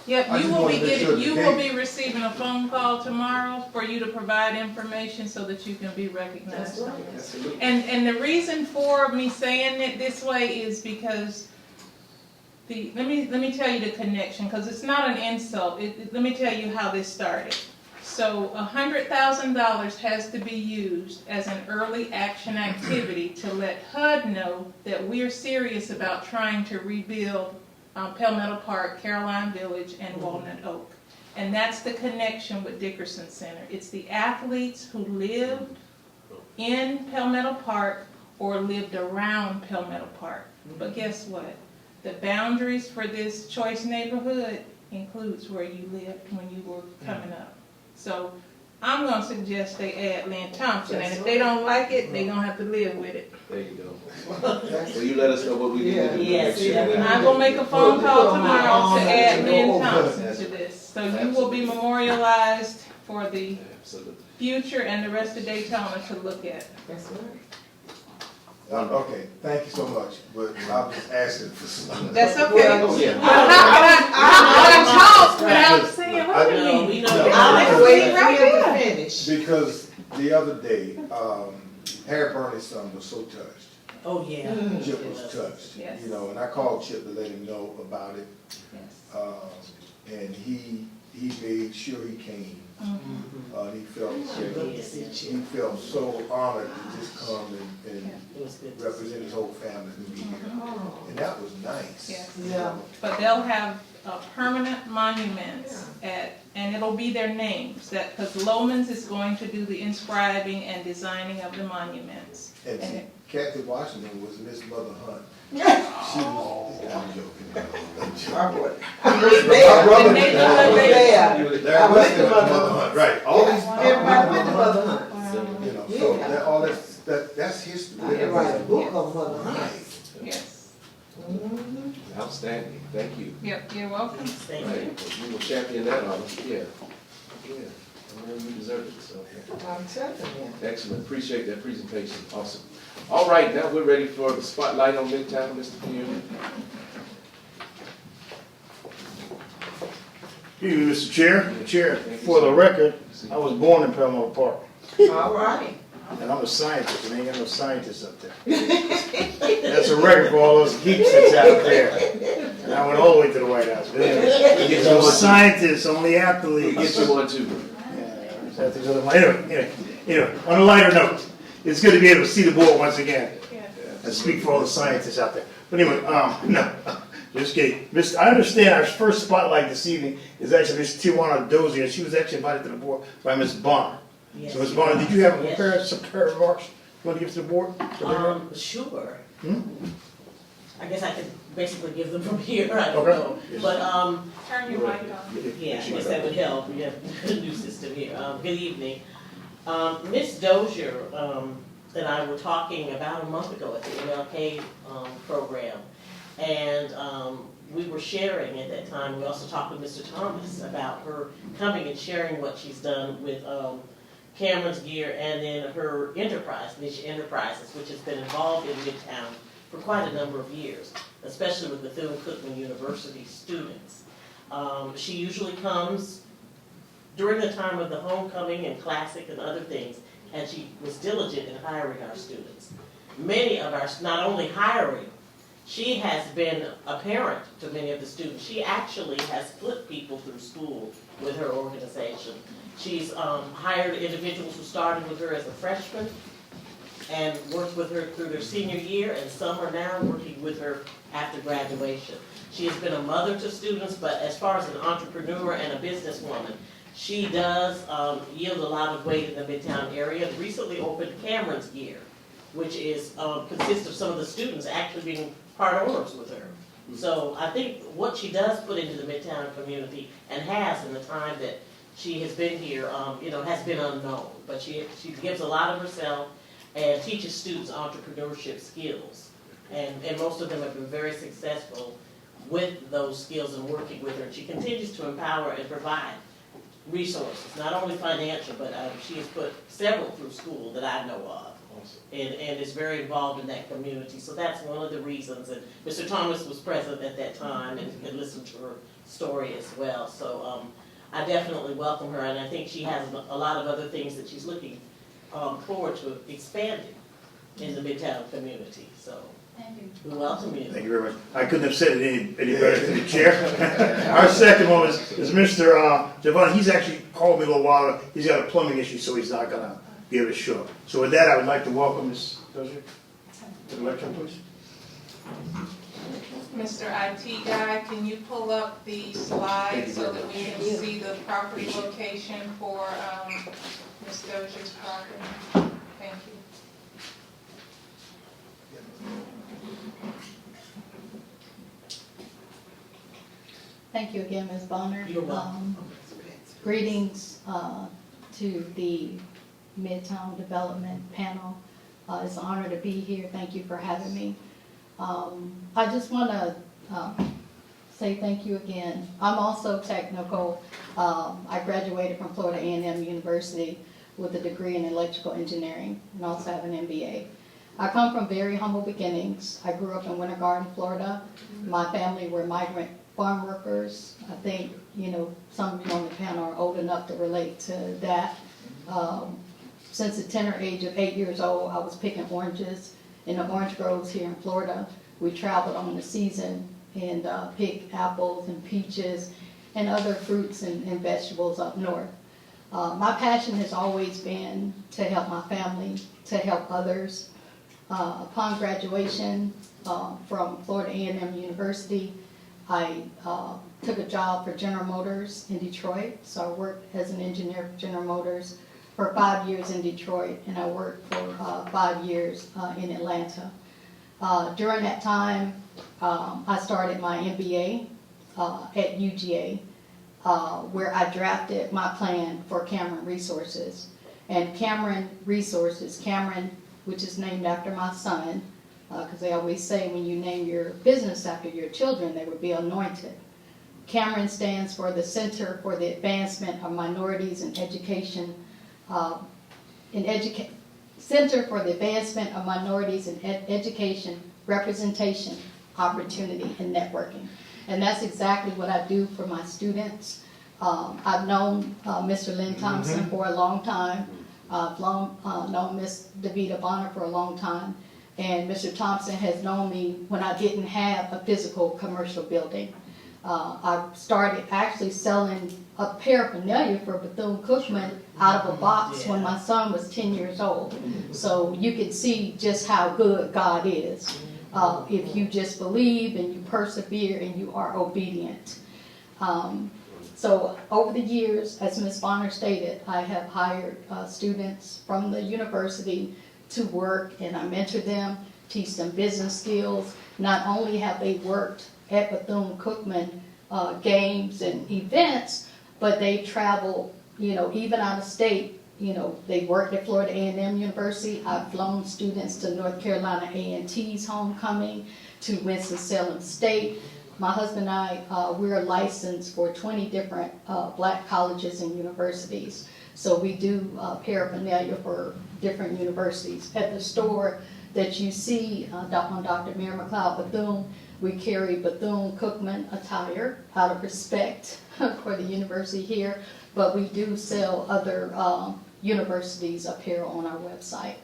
Yep, I you just will wanted be to make sure getting, the you will date- be receiving a phone call tomorrow for you to provide information so that you can be recognized. Absolutely. And the reason for me saying it this way is because let me tell you the connection, because it's not an insult. Let me tell you how this started. So $100,000 has to be used as an early action activity to let HUD know that we're serious about trying to rebuild Palmetto Park, Caroline Village, and Walnut Oak. And that's the connection with Dickerson Center. It's the athletes who lived in Palmetto Park or lived around Palmetto Park. But guess what? The boundaries for this choice neighborhood includes where you lived when you were coming up. So I'm going to suggest they add Lynn Thompson, and if they don't like it, they're going to have to live with it. There you go. So you let us know what we need to do to Yes, make sure yeah. that. I'm going to make a phone call tomorrow to add Lynn Oh, Thompson to this. So you will be memorialized for the Absolutely. future and the rest of Daytona to look at. That's right. okay, thank you so much, but I'm just asking for some. That's okay. Well, yeah. I talk without saying, what do you No, mean? we know. No. I'll wait for Right him there. to finish. Because the other day, Harry Burney's son was so touched. Oh, yeah. Chip was touched, Yes. you know, and I called Chip to let him know about it. Yes. And he made sure he came. He felt so honored to just come and It was good. represent his whole family to be here. And that was nice. Yes. Yeah. But they'll have permanent monuments and it'll be their names, because Lomans is going to do the inscribing and designing of the monuments. And And Kathy Washington was Miss Mother Hunt. She was, I'm joking. I'm joking. I was My there. brother They was knew I was there. Larry I went Weston to was Mother Mother Hunt, right? All these. Everybody went to Mother Hunt. You know, so that, all that's history. I can write a book on Mother Hunt. Yes. Outstanding, thank you. Yep, you're welcome. Thank you. Right, well, you will champion that honor, yeah. Yeah, I know you deserve it, so. I'm telling you. Excellent, appreciate that presentation, awesome. All right, now we're ready for the spotlight on Midtown, Mr. Pierre. You, Mr. Chair. Chair, for the record, I was born in Pelham Park, All right. and I'm a scientist, and ain't got no scientists up there. That's a record for all those geeks that's out there. And I went all the way to the White House. But anyway, Get no you one, scientists, only athletes. get you one too. Anyway, on a lighter note, it's good to be able to see the board once again. And speak for all the scientists out there. But anyway, no, just kidding. I understand our first spotlight this evening is actually Ms. Tijuana Dozier, and she was actually invited to the board by Ms. Bonner. Yes. So Ms. Bonner, did you have Yes. prepared some prepared remarks you want to give to the board? Sure. Hmm? I guess I could basically give them from here, I don't Okay. know. But, Turn your mic on. yeah, I guess that would help. We have a new system here. Good evening. Ms. Dozier, and I were talking about a month ago at the MLK, program. And, we were sharing at that time, we also talked with Mr. Thomas about her coming and sharing what she's done with, Cameron's Gear and then her enterprise, Niche Enterprises, which has been involved in Midtown for quite a number of years, especially with the Bethune-Cookman University students. She usually comes during the time of the homecoming and classic and other things, and she was diligent in hiring our students. Many of our, not only hiring, she has been a parent to many of the students. She actually has put people through school with her organization. She's hired individuals who started with her as a freshman and worked with her through their senior year, and some are now working with her after graduation. She has been a mother to students, but as far as an entrepreneur and a businesswoman, she does yield a lot of weight in the Midtown area. Recently opened Cameron's Gear, which is consists of some of the students actually being part owners with her. So I think what she does put into the Midtown community and has in the time that she has been here, has been unknown. But she gives a lot of herself and teaches students entrepreneurship skills. And most of them have been very successful with those skills and working with her. And she continues to empower and provide resources, not only financial, but she has put several through school that I know of. And is very involved in that community. So that's one of the reasons. And Mr. Thomas was present at that time and could listen to her story as well. So I definitely welcome her, and I think she has a lot of other things that she's looking forward to expanding in the Midtown community. So we welcome you. Thank you very much. I couldn't have said it any better than the chair. Our second one is Mr. Devon. He's actually called me a little while ago. He's got a plumbing issue, so he's not going to be able to show up. So with that, I would like to welcome Ms. Dozier to the lectern, please. Mr. IT guy, can you pull up the slide so that we can see the property location for Ms. Dozier's property? Thank you. Thank you again, Ms. Bonner. You're welcome. Greetings to the Midtown Development panel. It's an honor to be here. Thank you for having me. I just want to say thank you again. I'm also technical. I graduated from Florida A&M University with a degree in electrical engineering and also have an MBA. I come from very humble beginnings. I grew up in Winter Garden, Florida. My family were migrant farm workers. I think, some of you on the panel are old enough to relate to that. Since the tender age of 8 years old, I was picking oranges in the orange groves here in Florida. We traveled on the season and picked apples and peaches and other fruits and vegetables up north. My passion has always been to help my family, to help others. Upon graduation from Florida A&M University, I took a job for General Motors in Detroit. So I worked as an engineer for General Motors for 5 years in Detroit, and I worked for 5 years in Atlanta. During that time, I started my MBA at UGA, where I drafted my plan for Cameron Resources. And Cameron Resources, Cameron, which is named after my son, because they always say when you name your business after your children, they would be anointed. Cameron stands for the Center for the Advancement of Minorities in Education, Center for the Advancement of Minorities in Education, Representation, Opportunity, and Networking. And that's exactly what I do for my students. I've known Mr. Lynn Thompson for a long time. I've known Ms. Davita Bonner for a long time. And Mr. Thompson has known me when I didn't have a physical commercial building. I started actually selling a paraphernalia for Bethune-Cookman out of a box when my son was 10 years old. So you can see just how good God is. If you just believe and you persevere and you are obedient. So over the years, as Ms. Bonner stated, I have hired students from the university to work, and I mentor them, teach them business skills. Not only have they worked at Bethune-Cookman games and events, but they travel, even out of state. They worked at Florida A&M University. I've flown students to North Carolina A&T's homecoming, to Winston-Salem State. My husband and I, we're licensed for 20 different black colleges and universities. So we do paraphernalia for different universities. At the store that you see on Dr. Mary McLeod Bethune, we carry Bethune-Cookman attire out of respect for the university here, but we do sell other universities apparel on our website.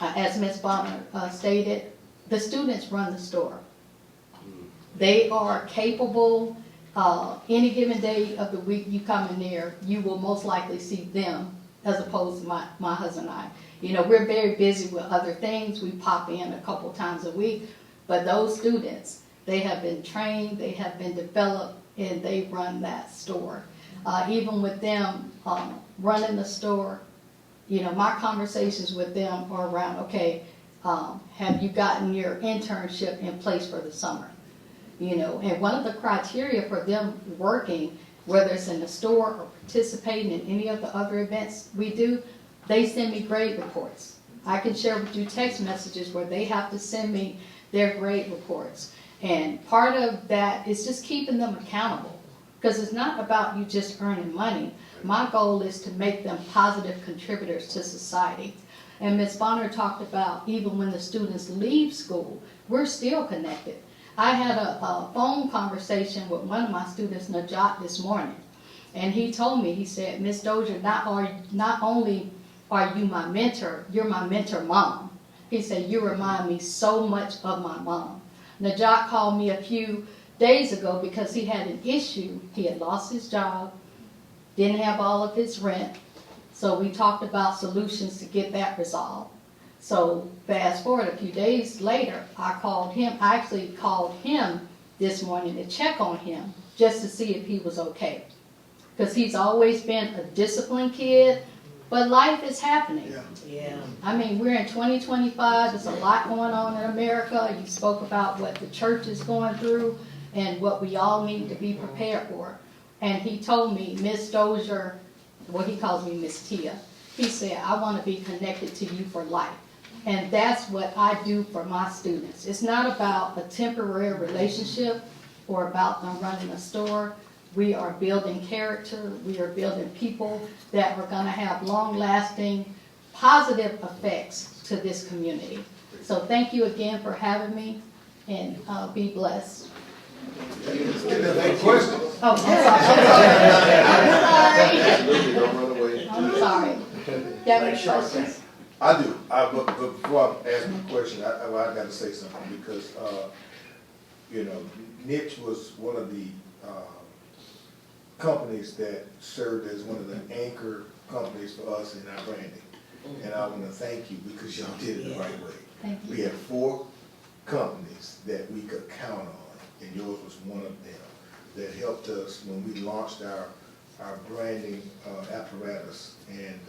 As Ms. Bonner stated, the students run the store. They are capable. Any given day of the week you come in there, you will most likely see them as opposed to my husband and I. We're very busy with other things. We pop in a couple times a week, but those students, they have been trained, they have been developed, and they run that store. Even with them running the store, my conversations with them are around, okay, have you gotten your internship in place for the summer? And one of the criteria for them working, whether it's in the store or participating in any of the other events we do, they send me grade reports. I can share with you text messages where they have to send me their grade reports. And part of that is just keeping them accountable, because it's not about you just earning money. My goal is to make them positive contributors to society. And Ms. Bonner talked about even when the students leave school, we're still connected. I had a phone conversation with one of my students, Najat, this morning, and he told me, he said, Ms. Dozier, not only are you my mentor, you're my mentor mom. He said, you remind me so much of my mom. Najat called me a few days ago because he had an issue. He had lost his job, didn't have all of his rent, so we talked about solutions to get that resolved. So fast forward a few days later, I called him. I actually called him this morning to check on him just to see if he was okay. Because he's always been a disciplined kid, but life is happening. Yeah. I mean, we're in 2025. There's a lot going on in America. You spoke about what the church is going through and what we all need to be prepared for. And he told me, Miss Dozier, well, he calls me Miss Tia. He said, I want to be connected to you for life. And that's what I do for my students. It's not about a temporary relationship or about them running a store. We are building character. We are building people that are going to have long-lasting, positive effects to this community. So thank you again for having me, and be blessed. Question? Oh, I'm sorry. You have any questions? I do, but before I ask my question, I gotta say something, because, Niche was one of the, companies that served as one of the anchor companies for us in our branding. And I wanna thank you, because y'all did it the right way. Thank you. We had 4 companies that we could count on, and yours was one of them, that helped us when we launched our our branding apparatus, and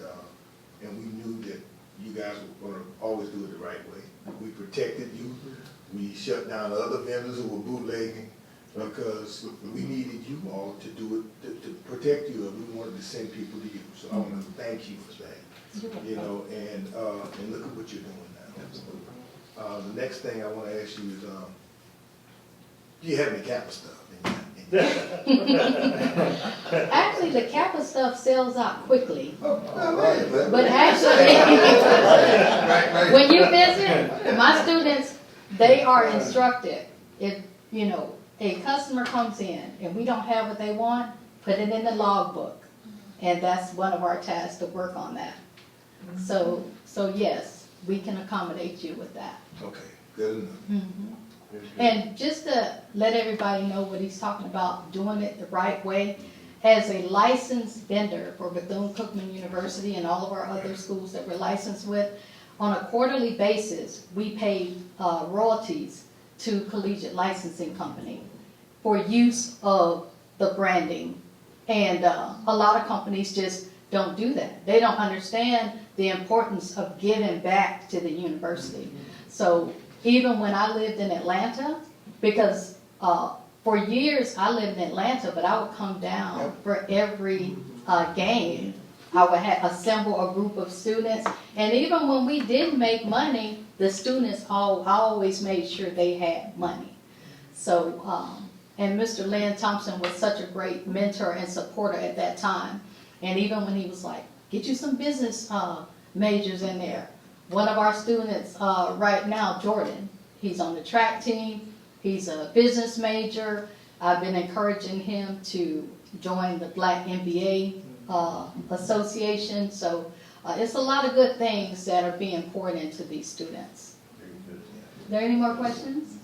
we knew that you guys were gonna always do it the right way. We protected you. We shut down other vendors who were bootlegging because we needed you all to do it, to protect you, and we wanted to send people to you. So I want to thank you for that. You know, and look at what you're doing now. The next thing I want to ask you is, do you have any Kappa stuff? Actually, the Kappa stuff sells out quickly. But But actually, when you visit, my students, they are instructed. If, you know, a customer comes in and we don't have what they want, put it in the logbook. And that's one of our tasks, to work on that. So yes, we can accommodate you with that. Okay, good enough. And just to let everybody know what he's talking about, doing it the right way, as a licensed vendor for Bethune-Cookman University and all of our other schools that we're licensed with, on a quarterly basis, we pay royalties to Collegiate Licensing Company for use of the branding. And a lot of companies just don't do that. They don't understand the importance of giving back to the university. So even when I lived in Atlanta, because for years I lived in Atlanta, but I would come down for every game. I would assemble a group of students, and even when we didn't make money, the students I always made sure they had money. So, and Mr. Lynn Thompson was such a great mentor and supporter at that time. And even when he was like, get you some business majors in there. One of our students right now, Jordan, he's on the track team. He's a business major. I've been encouraging him to join the Black MBA Association. So it's a lot of good things that are being poured into these students. Are there any more questions?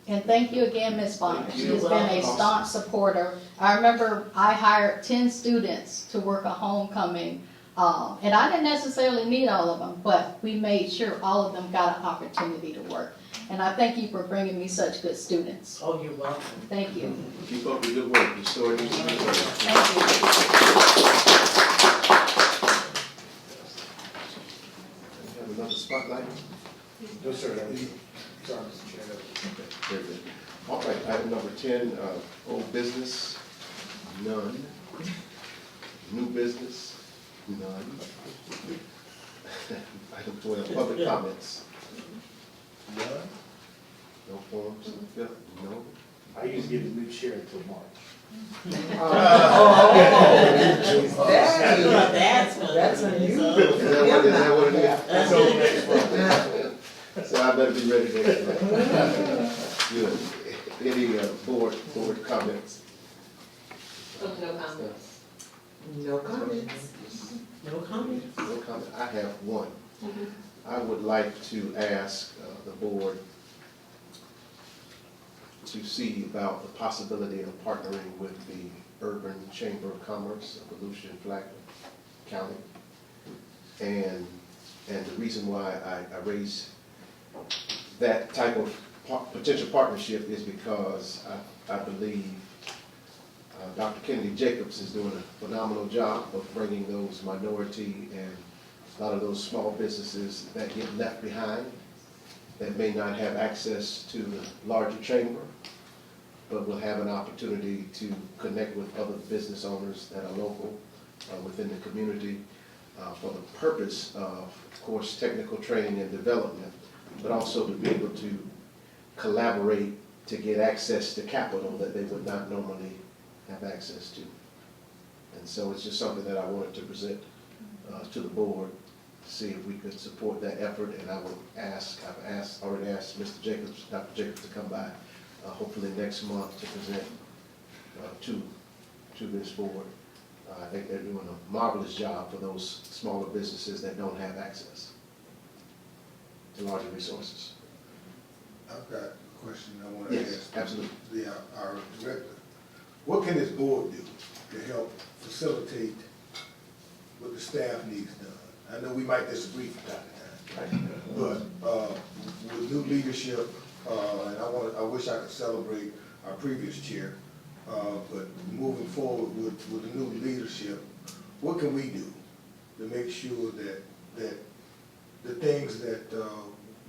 And thank you again, Ms. Bonner. She has been a staunch supporter. I remember I hired 10 students to work a homecoming, and I didn't necessarily need all of them, but we made sure all of them got an opportunity to work. And I thank you for bringing me such good students. Oh, you're welcome. Thank you. Keep up the good work. The story needs to be heard. Thank you. Have another spotlight? No, sir. Sorry, Mr. Chair. Okay, very good. All right, item number 10, old business, none. New business, none. Item 12, public comments. None? No forms, no. I usually get the new chair until March. That's unusual. Is that what it is? That's So good. next month. So I better be ready next month. Good. Any board comments? No comments. No comments. No comments. No comment. I have one. I would like to ask the board to see about the possibility of partnering with the Urban Chamber of Commerce of Volusia and Flagler County. And the reason why I raise that type of potential partnership is because I believe Dr. Kennedy Jacobs is doing a phenomenal job of bringing those minority and a lot of those small businesses that get left behind, that may not have access to the larger chamber, but will have an opportunity to connect with other business owners that are local within the community for the purpose of course, technical training and development, but also to be able to collaborate to get access to capital that they would not normally have access to. And so it's just something that I wanted to present to the board, to see if we could support that effort. And I would already asked Mr. Jacobs, Dr. Jacobs, to come by hopefully next month to present to this board. I think they're doing a marvelous job for those smaller businesses that don't have access to larger resources. I've got a question I want to ask. Absolutely. Our director. What can this board do to help facilitate what the staff needs done? I know we might disagree from time to time, but with new leadership, and I wish I could celebrate our previous chair, But moving forward with the new leadership, what can we do to make sure that the things that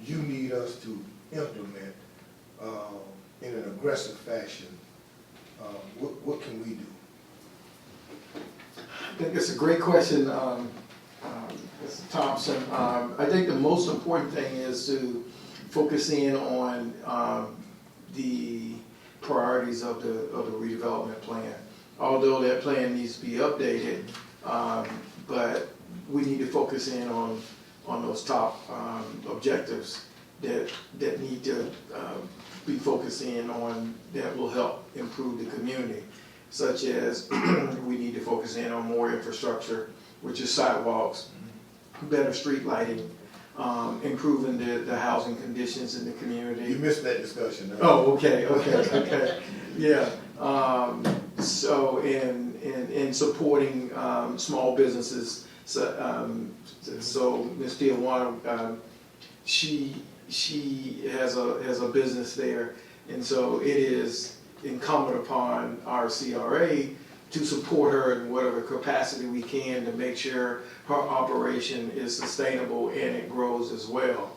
you need us to implement in an aggressive fashion, what can we do? I think it's a great question, Mr. Thompson. I think the most important thing is to focus in on the priorities of the redevelopment plan. Although that plan needs to be updated, but we need to focus in on those top objectives that need to be focused in on, that will help improve the community, such as we need to focus in on more infrastructure, which is sidewalks, better street lighting, improving the housing conditions in the community. You missed that discussion. Oh, okay. Yeah. So in supporting small businesses, so Ms. Tijuana, she has a business there, and so it is incumbent upon our CRA to support her in whatever capacity we can to make sure her operation is sustainable and it grows as well.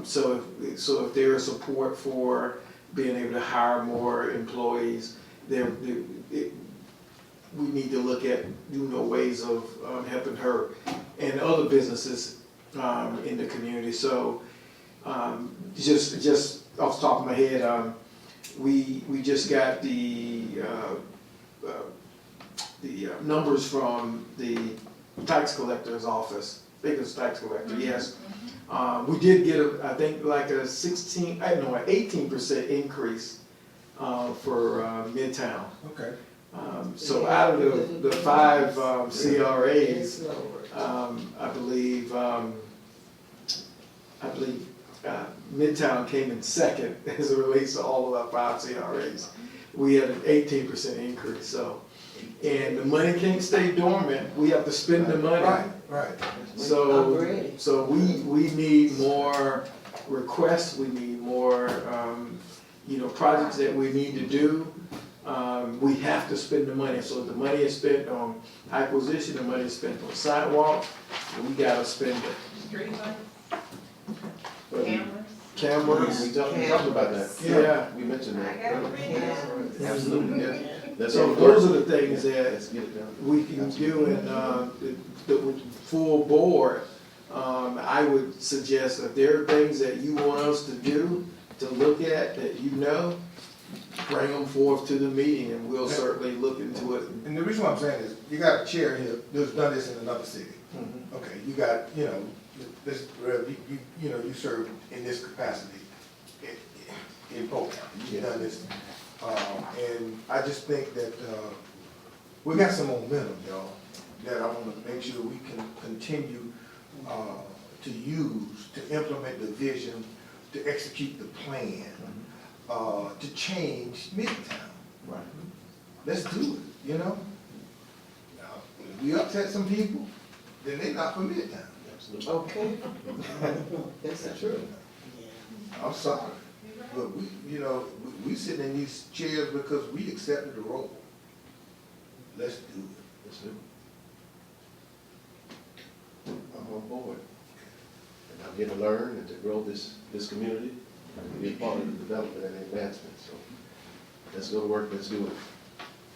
So if there is support for being able to hire more employees, we need to look at ways of helping her and other businesses in the community. So just off the top of my head, we just got the numbers from the tax collector's office, biggest tax collector, yes. We did get I think like an 18% increase for Midtown. Okay. So out of the 5 CRAs, I believe Midtown came in second as it relates to all of our 5 CRAs. We had an 18% increase. So, and the money can't stay dormant. We have to spend the money. Right. So we need more requests. We need more projects that we need to do. We have to spend the money. So the money is spent on acquisition, the money is spent on sidewalk, and we gotta spend it. Street lights, Cameras. We talked about that. Yeah. We mentioned that. Absolutely. That's So all those are the things that Let's get it done. we can do in the full board. I would suggest that there are things that you want us to do, to look at, that bring them forth to the meeting, and we'll certainly look into it. And the reason why I'm saying is, you got a chair here who's done this in another city. Okay, you got, this, you served in this capacity in Polk County. You've done this. And I just think that we got some momentum, y'all, that I want to make sure we can continue to use to implement the vision, to execute the plan, to change Midtown. Right. Let's do it, Now, if we upset some people, then they're not from Midtown. Absolutely. Okay. That's true. I'm sorry, but we sitting in these chairs because we accepted the role. Let's do it. Let's do it. I'm on board. And I'm here to learn and to grow this community and to be a part of the development and advancement. So let's go to work, let's do it.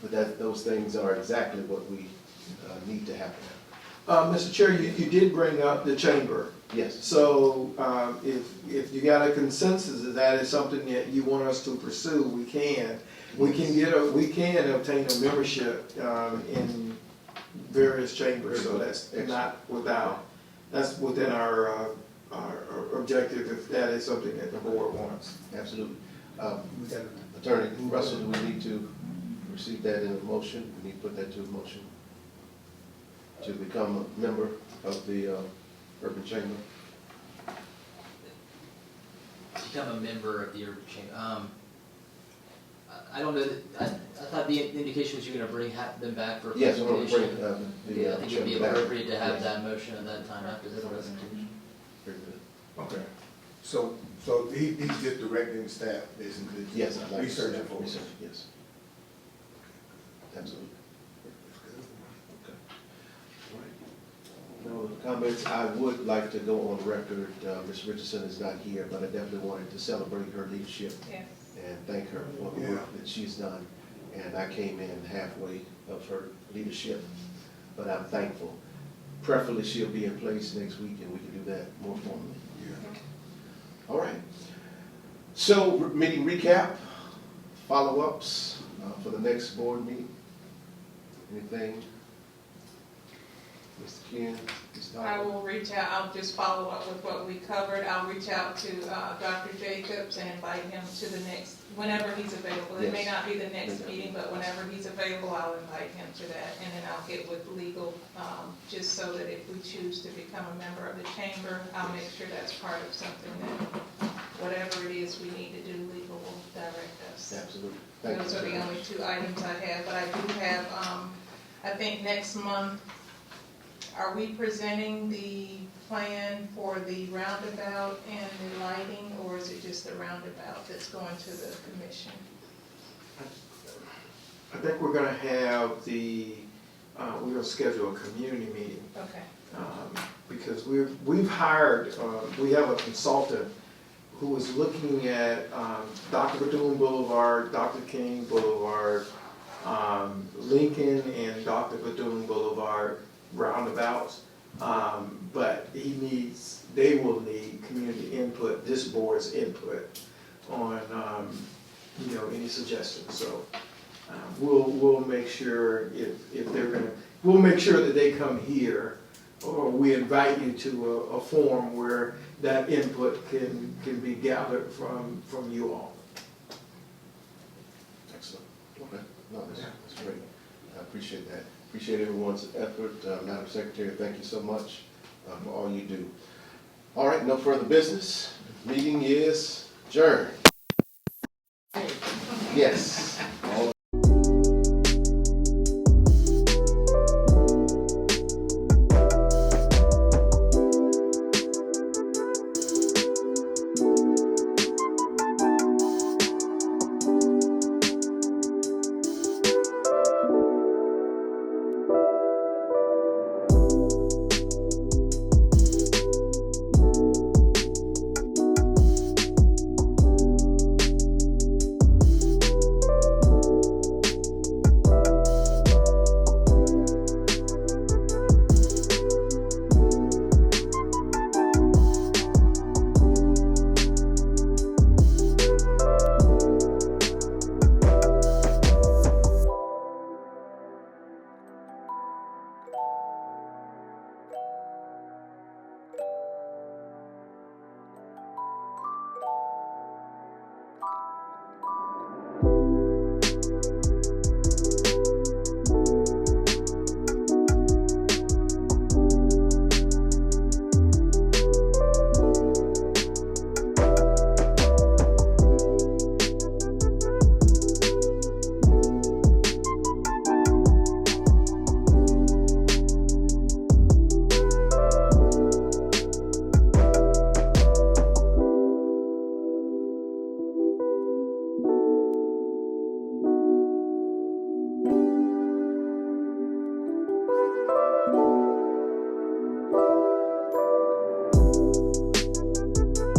But those things are exactly what we need to happen. Mr. Chair, you did bring up the chamber. Yes. So if you got a consensus that is something that you want us to pursue, we can. We can obtain a membership in various chambers. So that's not without. That's within our objective if that is something that the board wants. Absolutely. Attorney Russell, do we need to receive that in a motion? We need to put that to a motion to become a member of the Urban Chamber? Become a member of the Urban Chamber. I don't know, I thought the indication was you were gonna bring them back for a Yes, I'm gonna presentation. bring Yeah, I think it'd be chamber back. appropriate to have Yes. that motion at that time after the presentation. Very good. Okay. So he's just directing staff, basically. Yes, I'd like to Researching for us. research, yes. Absolutely. Okay. All right. No other comments. I would like to go on record. Ms. Richardson is not here, but I definitely wanted to celebrate her leadership Yes. and thank her for the work that she's done. And I came in halfway of her leadership, but I'm thankful. Preferably she'll be in place next week and we can do that more formally. All right. So, meeting recap, follow-ups for the next board meeting. Anything? Mr. Ken? Ms. I Donna? will reach out, I'll just follow up with what we covered. I'll reach out to Dr. Jacobs and invite him to the next, whenever he's available. It may Yes. not be the next meeting, but whenever he's available, I'll invite him to that. And then I'll get with legal, just so that if we choose to become a member of the chamber, I'll make sure that's part of something that, whatever it is we need to do, legal will direct us. Absolutely. Thank you Those are very the much. only two items I have, but I do have, I think next month, are we presenting the plan for the roundabout and the lighting, or is it just the roundabout that's going to the commission? I think we're gonna have we're gonna schedule a community meeting. Okay. Because we've hired, we have a consultant who is looking at Dr. Bethune Boulevard, Dr. King Boulevard, Lincoln and Dr. Bethune Boulevard roundabouts. But they will need community input, this board's input on, any suggestions. So we'll make sure if they're gonna, we'll make sure that they come here, or we invite you to a forum where that input can be gathered from you all. Excellent. Okay. No, that's great. I appreciate that. Appreciate everyone's effort. Madam Secretary, thank you so much for all you do. All right, no further business. Meeting is adjourned. Yes.